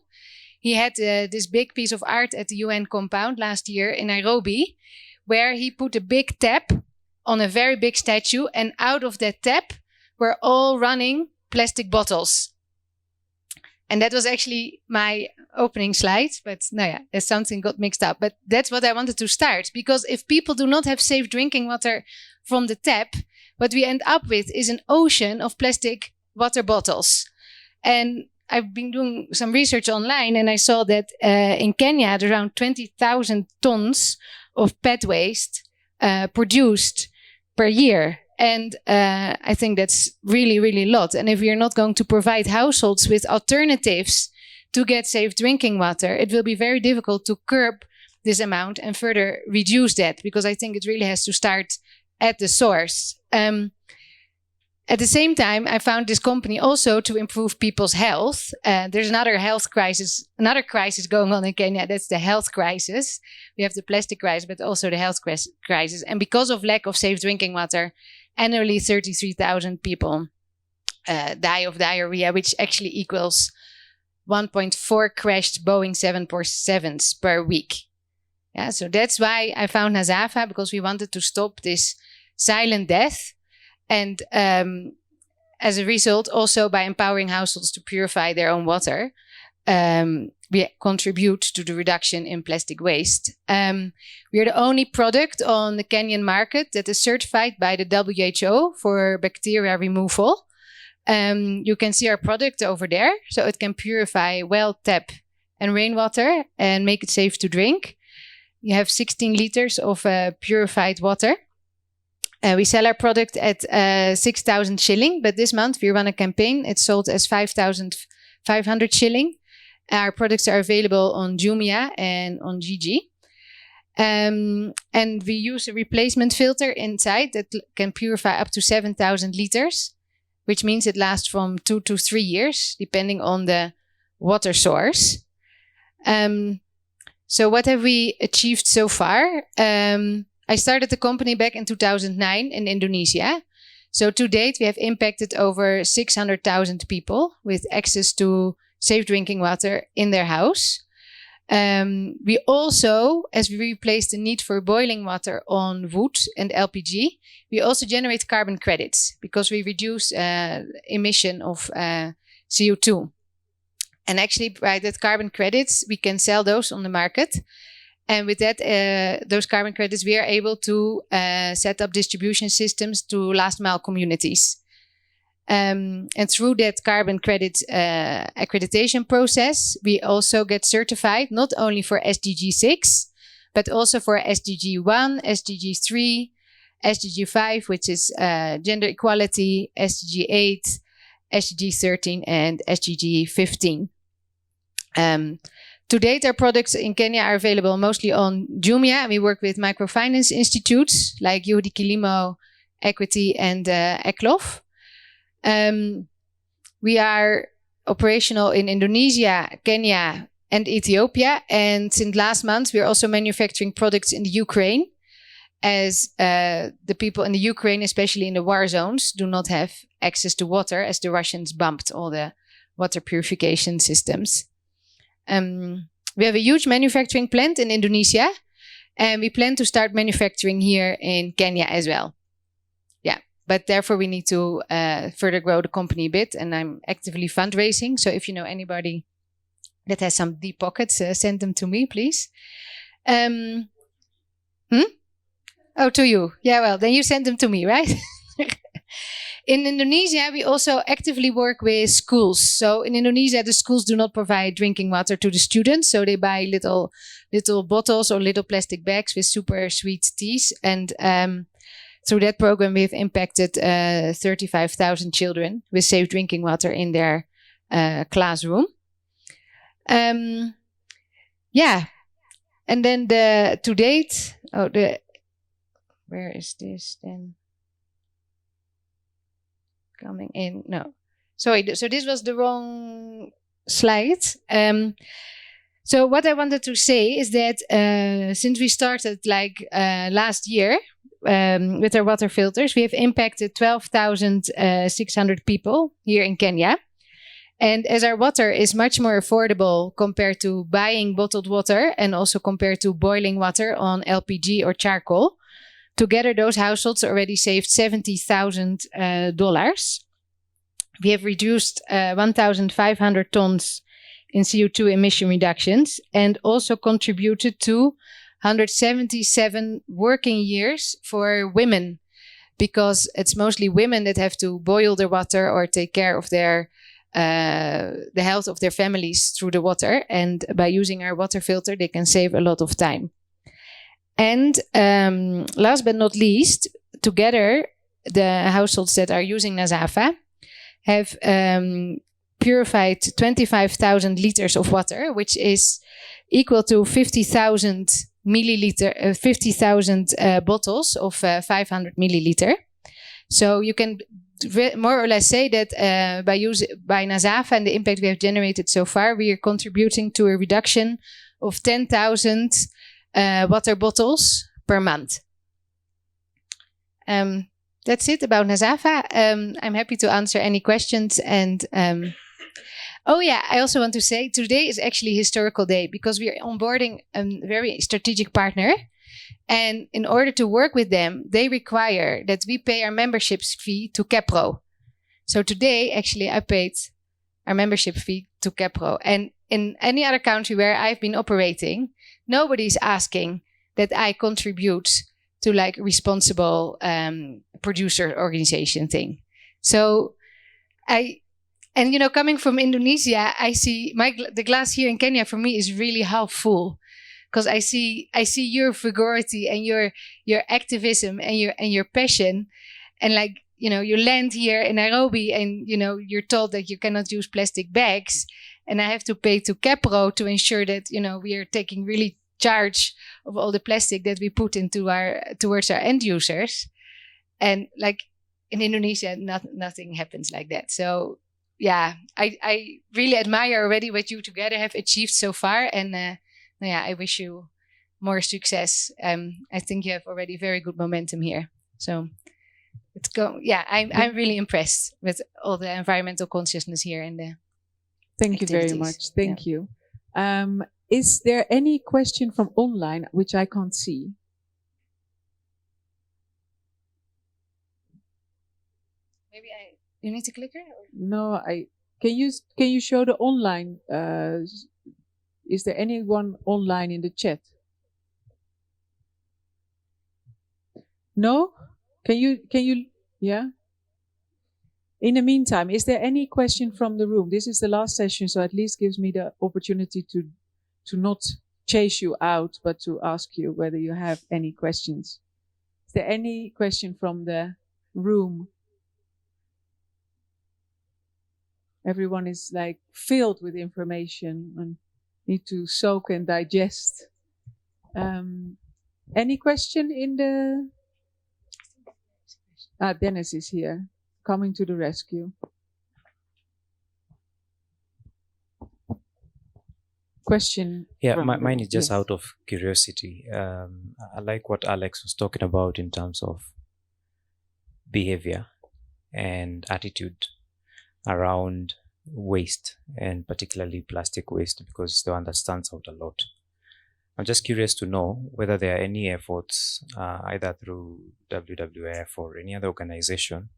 He had this big piece of art at the UN compound last year in Nairobi, where he put a big tap on a very big statue, and out of that tap were all running plastic bottles. And that was actually my opening slide, but there's something got mixed up. But that's what I wanted to start, because if people do not have safe drinking water from the tap, what we end up with is an ocean of plastic water bottles. And I've been doing some research online, and I saw that in Kenya, there are around 20,000 tons of PET waste produced per year. And I think that's really, really a lot. And if we're not going to provide households with alternatives to get safe drinking water, it will be very difficult to curb this amount and further reduce that, because I think it really has to start at the source. At the same time, I found this company also to improve people's health. There's another health crisis, another crisis going on in Kenya. That's the health crisis. We have the plastic crisis, but also the health crisis. And because of lack of safe drinking water, annually 33,000 people die of diarrhea, which actually equals 1.4 crashed Boeing 747s per week. Yeah, so that's why I found Nazafa, because we wanted to stop this silent death. And as a result, also by empowering households to purify their own water, we contribute to the reduction in plastic waste. We are the only product on the Kenyan market that is certified by the WHO for bacteria removal. You can see our product over there. So it can purify well, tap and rainwater and make it safe to drink. You have 16 liters of purified water. We sell our product at 6,000 shilling, but this month we run a campaign. It's sold as 5,500 shilling. Our products are available on Jumia and on Gigi. And we use a replacement filter inside that can purify up to 7,000 liters, which means it lasts from 2 to 3 years, depending on the water source. So what have we achieved so far? I started the company back in 2009 in Indonesia. So to date, we have impacted over 600,000 people with access to safe drinking water in their house. We also, as we replace the need for boiling water on wood and LPG, we also generate carbon credits because we reduce emission of CO2. And actually, by that carbon credits, we can sell those on the market. And with that, those carbon credits, we are able to set up distribution systems to last mile communities. And through that carbon credit accreditation process, we also get certified not only for SDG 6, but also for SDG 1, SDG 3, SDG 5, which is gender equality, SDG 8, SDG 13, and SDG 15. To date, our products in Kenya are available mostly on Jumia. We work with microfinance institutes like Yehudi Kilimo, Equity, and Eklof. We are operational in Indonesia, Kenya, and Ethiopia. And since last month, we are also manufacturing products in the Ukraine, as the people in the Ukraine, especially in the war zones, do not have access to water as the Russians bombed all the water purification systems. We have a huge manufacturing plant in Indonesia, and we plan to start manufacturing here in Kenya as well. Yeah, but therefore we need to further grow the company a bit, and I'm actively fundraising. So if you know anybody that has some deep pockets, send them to me, please. Oh, to you. Yeah, well, then you send them to me, right? In Indonesia, we also actively work with schools. So in Indonesia, the schools do not provide drinking water to the students. So they buy little bottles or little plastic bags with super sweet teas. And through that program, we've impacted 35,000 children with safe drinking water in their classroom. Yeah. And then to date, where is this then? Coming in. No. Sorry. So this was the wrong slide. So what I wanted to say is that since we started last year with our water filters, we have impacted 12,600 people here in Kenya. And as our water is much more affordable compared to buying bottled water and also compared to boiling water on LPG or charcoal, together, those households already saved $70,000. We have reduced 1,500 tons in CO2 emission reductions and also contributed to 177 working years for women, because it's mostly women that have to boil their water or take care of the health of their families through the water. And by using our water filter, they can save a lot of time. And last but not least, together, the households that are using Nazafa have purified 25,000 liters of water, which is equal to 50,000 bottles of 500 milliliter. So you can more or less say that by Nazafa and the impact we have generated so far, we are contributing to a reduction of 10,000 water bottles per month. That's it about Nazafa. I'm happy to answer any questions. And I also want to say today is actually a historical day because we are onboarding a very strategic partner. And in order to work with them, they require that we pay our membership fee to Kepro. So today, actually, I paid our membership fee to Kepro. And in any other country where I've been operating, nobody's asking that I contribute to responsible producer organization thing. So coming from Indonesia, I see the glass here in Kenya for me is really half full, because I see your vigority and your activism and your passion, and you land here in Nairobi and you're told that you cannot use plastic bags, and I have to pay to Kepro to ensure that we are taking really charge of all the plastic that we put towards our end users. And like in Indonesia, nothing happens like that. So yeah, I really admire already what you together have achieved so far. And I wish you more success. I think you have already very good momentum here. So I'm really impressed with all the environmental consciousness here and the Thank you very much. Thank you. Is there any question from online which I can't see? Maybe you need to click her? No, can you show the online? Is there anyone online in the chat? No? Can you yeah? In the meantime, is there any question from the room? This is the last session, so at least gives me the opportunity to not chase you out, but to ask you whether you have any questions. Is there any question from the room? Everyone is like filled with information and need to soak and digest. Any question in the... Dennis is here, coming to the rescue. Question? Yeah, mine is just out of curiosity. I like what Alex was talking about in terms of behavior and attitude around waste, and particularly plastic waste, because it's the one that stands out a lot. I'm just curious to know whether there are any efforts, either through WWF or any other organization,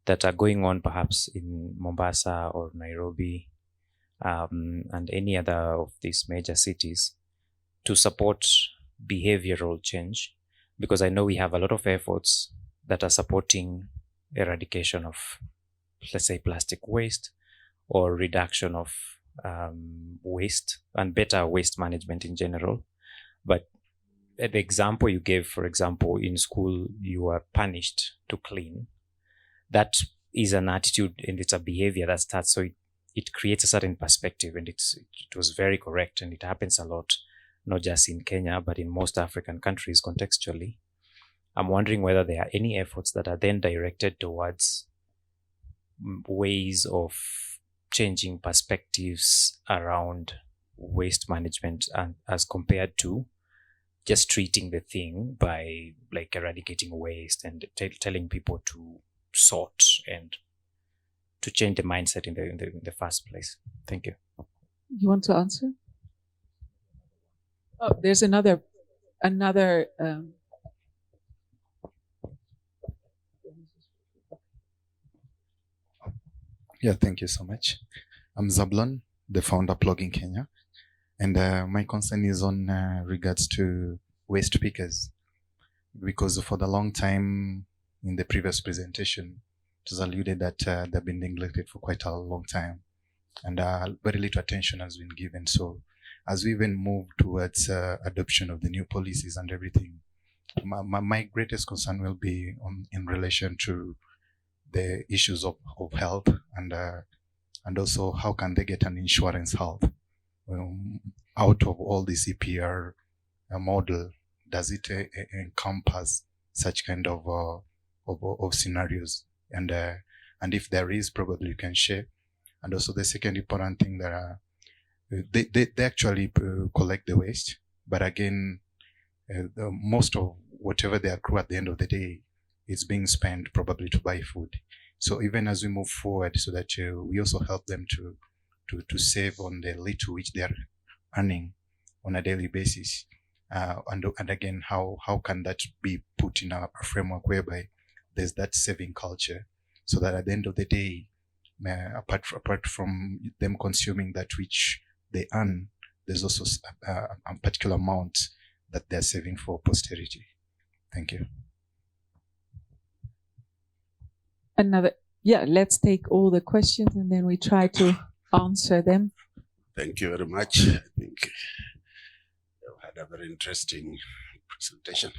that are going on perhaps in Mombasa or Nairobi, and any other of these major cities, to support behavioral change, because I know we have a lot of efforts that are supporting eradication of, let's say, plastic waste or reduction of waste and better waste management in general. But the example you gave, for example, in school, you are punished to clean. That is an attitude and it's a behavior that starts. So it creates a certain perspective, and it was very correct, and it happens a lot, not just in Kenya, but in most African countries contextually. I'm wondering whether there are any efforts that are then directed towards ways of changing perspectives around waste management, and as compared to just treating the thing by like eradicating waste and telling people to sort and to change the mindset in the first place. Thank you. You want to answer? Oh, there's another. Yeah, thank you so much. I'm Zablon, the founder Plugging Kenya, and my concern is on regards to waste pickers, because for the long time in the previous presentation, it was alluded that they've been neglected for quite a long time, and very little attention has been given. So as we even move towards adoption of the new policies and everything, my greatest concern will be in relation to the issues of health, and also how can they get an insurance health out of all this EPR model? Does it encompass such kind of scenarios? And if there is, probably you can share. And also the second important thing that they actually collect the waste, but again, most of whatever they accrue at the end of the day is being spent probably to buy food. So even as we move forward, so that we also help them to save on the little which they are earning on a daily basis, and again, how can that be put in a framework whereby there's that saving culture, so that at the end of the day, apart from them consuming that which they earn, there's also a particular amount that they're saving for posterity. Thank you. Let's take all the questions and then we try to answer them. Thank you very much. I think you had a very interesting presentation.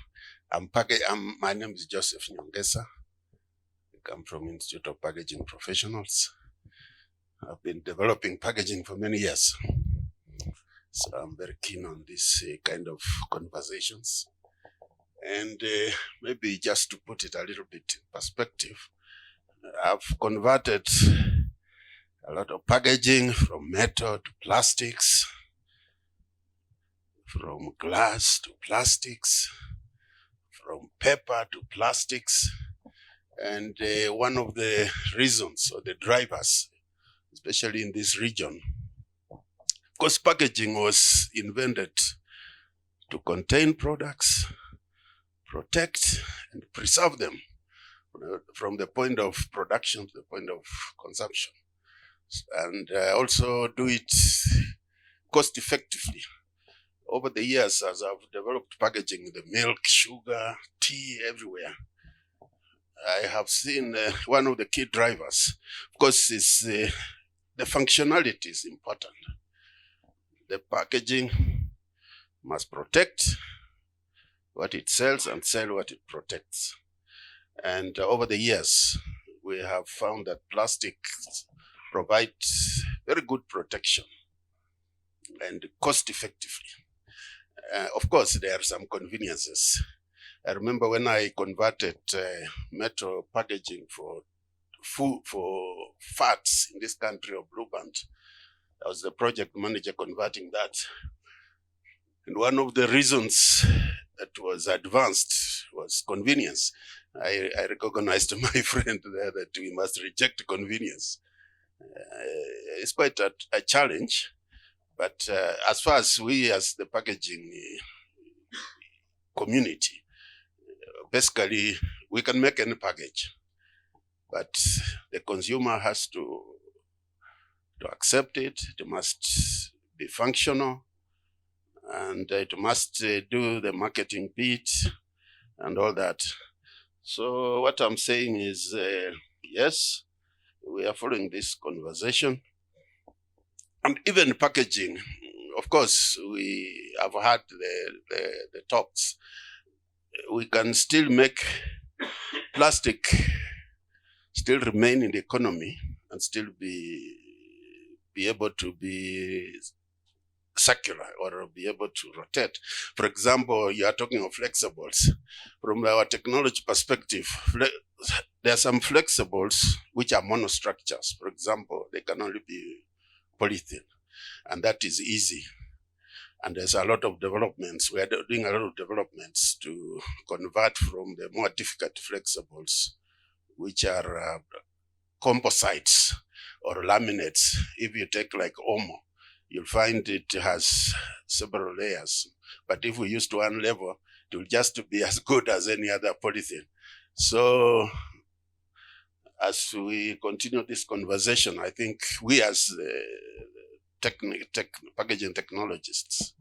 My name is Joseph Nyongesa. I come from Institute of Packaging Professionals. I've been developing packaging for many years. So I'm very keen on this kind of conversations. And maybe just to put it a little bit in perspective, I've converted a lot of packaging from metal to plastics, from glass to plastics, from paper to plastics. And one of the reasons or the drivers, especially in this region, because packaging was invented to contain products, protect and preserve them from the point of production to the point of consumption, and also do it cost effectively. Over the years, as I've developed packaging, the milk, sugar, tea, everywhere, I have seen one of the key drivers, of course, is the functionality is important. The packaging must protect what it sells and sell what it protects. And over the years, we have found that plastic provides very good protection and cost effectively. Of course, there are some conveniences. I remember when I converted metal packaging for food, for fats in this country of Blue Band. I was the project manager converting that. And one of the reasons that was advanced was convenience. I recognized my friend there that we must reject convenience. It's quite a challenge, but as far as we as the packaging community, basically we can make any package, but the consumer has to accept it. It must be functional, and it must do the marketing bit and all that. So what I'm saying is, yes, we are following this conversation. And even packaging, of course, we have had the talks. We can still make plastic still remain in the economy and still be able to be circular or be able to rotate. For example, you are talking of flexibles. From our technology perspective, there are some flexibles which are monostructures. For example, they can only be polythene, and that is easy. And there's a lot of developments. We are doing a lot of developments to convert from the more difficult flexibles, which are composites or laminates. If you take like Omo, you'll find it has several layers. But if we use to one level, it will just be as good as any other polythene. So as we continue this conversation, I think we as packaging technologists,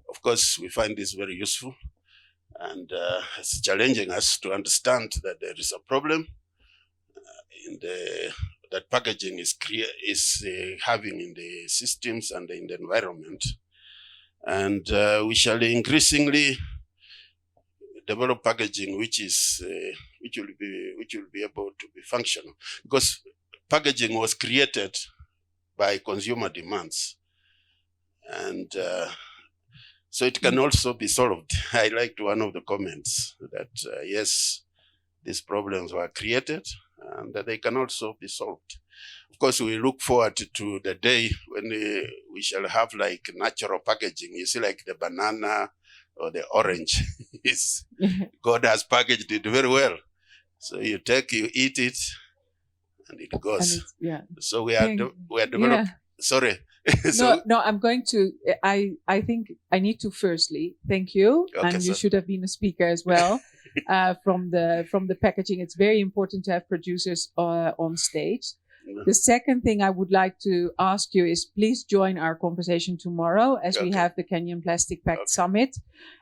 of course, we find this very useful, and it's challenging us to understand that there is a problem that packaging is having in the systems and in the environment, and we shall increasingly develop packaging which will be able to be functional, because packaging was created by consumer demands, and so it can also be solved. I liked one of the comments that yes, these problems were created and that they can also be solved. Of course, we look forward to the day when we shall have like natural packaging. You see, like the banana or the orange. God has packaged it very well. So you eat it, and it goes. Yeah. So we are developing. Yeah. Sorry. No, I'm going to. I think I need to firstly thank you, Okay, and you should have been a speaker as well. From the packaging, it's very important to have producers on stage. The second thing I would like to ask you is please join our conversation tomorrow as we have the Kenya Plastics Pact Summit.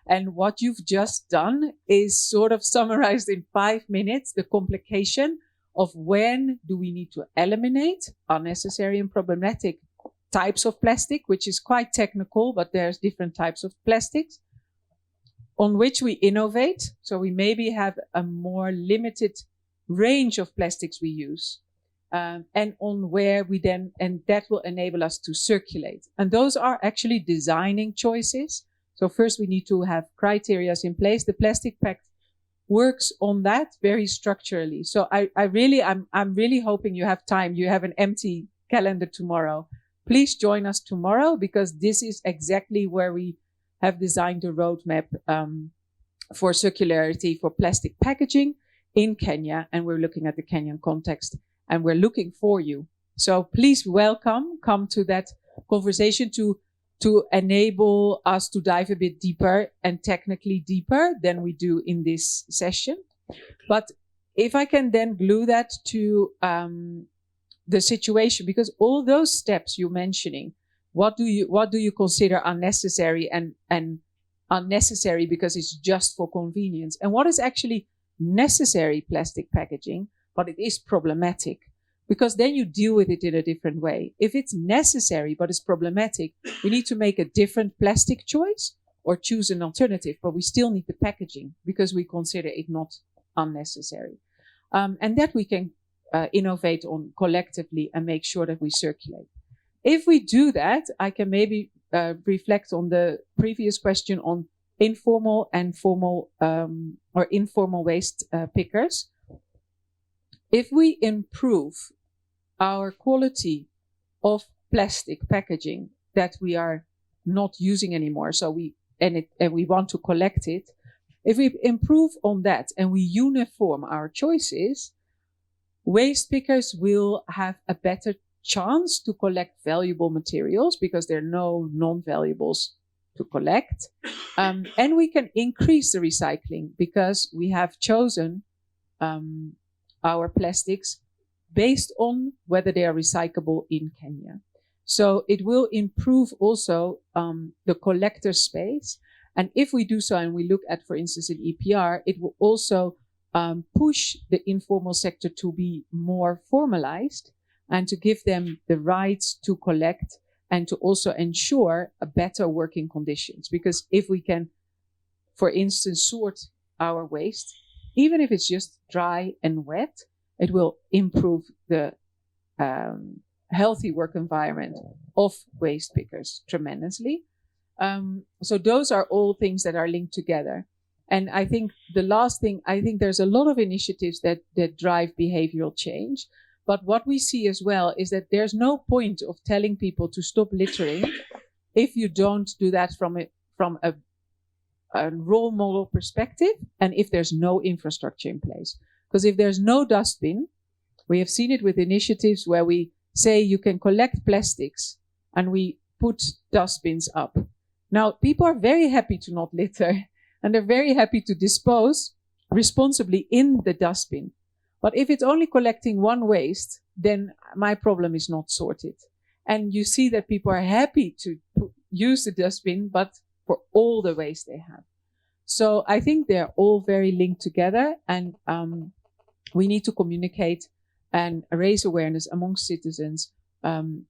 And what you've just done is sort of summarized in 5 minutes the complication of when do we need to eliminate unnecessary and problematic types of plastic, which is quite technical, but there's different types of plastics on which we innovate. So we maybe have a more limited range of plastics we use. and on where we then, and that will enable us to circulate. And those are actually designing choices. So first we need to have criteria in place. The Plastic Pact works on that very structurally. So I'm really hoping you have time. You have an empty calendar tomorrow. Please join us tomorrow, because this is exactly where we have designed a roadmap for circularity for plastic packaging in Kenya. And we're looking at the Kenyan context, and we're looking for you. So please come to that conversation to enable us to dive a bit deeper and technically deeper than we do in this session. But if I can then glue that to the situation, because all those steps you're mentioning, what do you consider unnecessary and unnecessary because it's just for convenience, and what is actually necessary plastic packaging, but it is problematic, because then you deal with it in a different way. If it's necessary but it's problematic, we need to make a different plastic choice or choose an alternative, but we still need the packaging because we consider it not unnecessary. And that we can innovate on collectively and make sure that we circulate. If we do that, I can maybe reflect on the previous question on informal and formal or informal waste pickers. If we improve our quality of plastic packaging that we are not using anymore, so we want to collect it, if we improve on that and we uniform our choices, waste pickers will have a better chance to collect valuable materials because there are no non-valuables to collect. And we can increase the recycling because we have chosen our plastics based on whether they are recyclable in Kenya. So it will improve also the collector space. And if we do so, and we look at, for instance, in EPR, it will also push the informal sector to be more formalized and to give them the rights to collect and to also ensure a better working conditions. Because if we can, for instance, sort our waste, even if it's just dry and wet, it will improve the healthy work environment of waste pickers tremendously. So those are all things that are linked together. And I think the last thing, I think there's a lot of initiatives that drive behavioral change. But what we see as well is that there's no point of telling people to stop littering if you don't do that from a role model perspective, and if there's no infrastructure in place. Because if there's no dustbin, we have seen it with initiatives where we say you can collect plastics and we put dustbins up. Now, people are very happy to not litter and they're very happy to dispose responsibly in the dustbin. But if it's only collecting one waste, then my problem is not sorted. And you see that people are happy to use the dustbin, but for all the waste they have. So I think they're all very linked together, and we need to communicate and raise awareness amongst citizens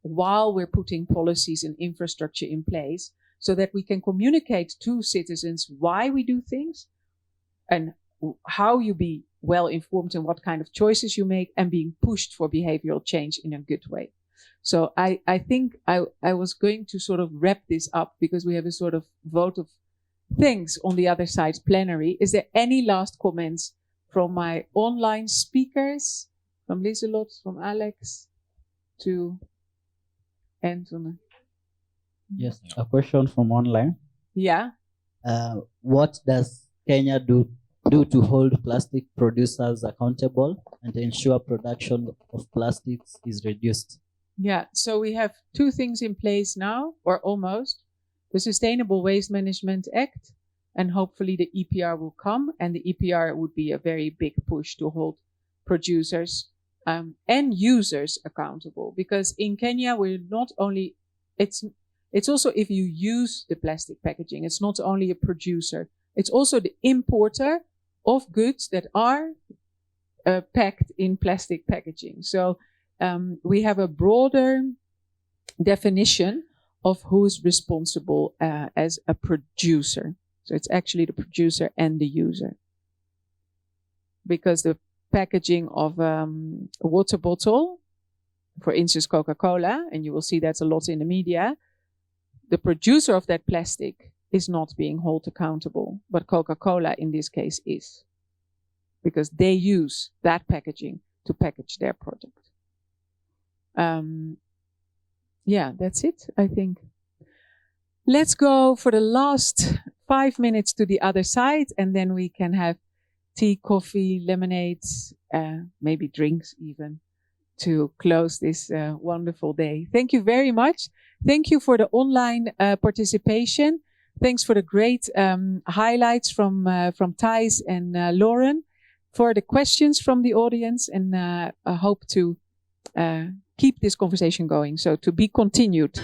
while we're putting policies and infrastructure in place so that we can communicate to citizens why we do things and how you be well informed and what kind of choices you make, and being pushed for behavioral change in a good way. So I think I was going to sort of wrap this up because we have a sort of vote of thanks on the other side plenary. Is there any last comments from my online speakers, from Lieselot, from Alex, to Anton? Yes, a question from online. Yeah. What does Kenya do to hold plastic producers accountable and ensure production of plastics is reduced? Yeah, so we have two things in place now, or almost. The Sustainable Waste Management Act, and hopefully the EPR will come, and the EPR would be a very big push to hold producers and users accountable. Because in Kenya, we're not only, it's also if you use the plastic packaging, it's not only a producer, it's also the importer of goods that are packed in plastic packaging. So we have a broader definition of who's responsible as a producer. So it's actually the producer and the user. Because the packaging of a water bottle for instance, Coca-Cola, and you will see that a lot in the media, the producer of that plastic is not being held accountable, but Coca-Cola in this case is, because they use that packaging to package their product. Yeah, that's it, I think. Let's go for the last 5 minutes to the other side, and then we can have tea, coffee, lemonades, maybe drinks even, to close this wonderful day. Thank you very much. Thank you for the online participation. Thanks for the great highlights from Thijs and Lauren, for the questions from the audience, and I hope to keep this conversation going. So to be continued.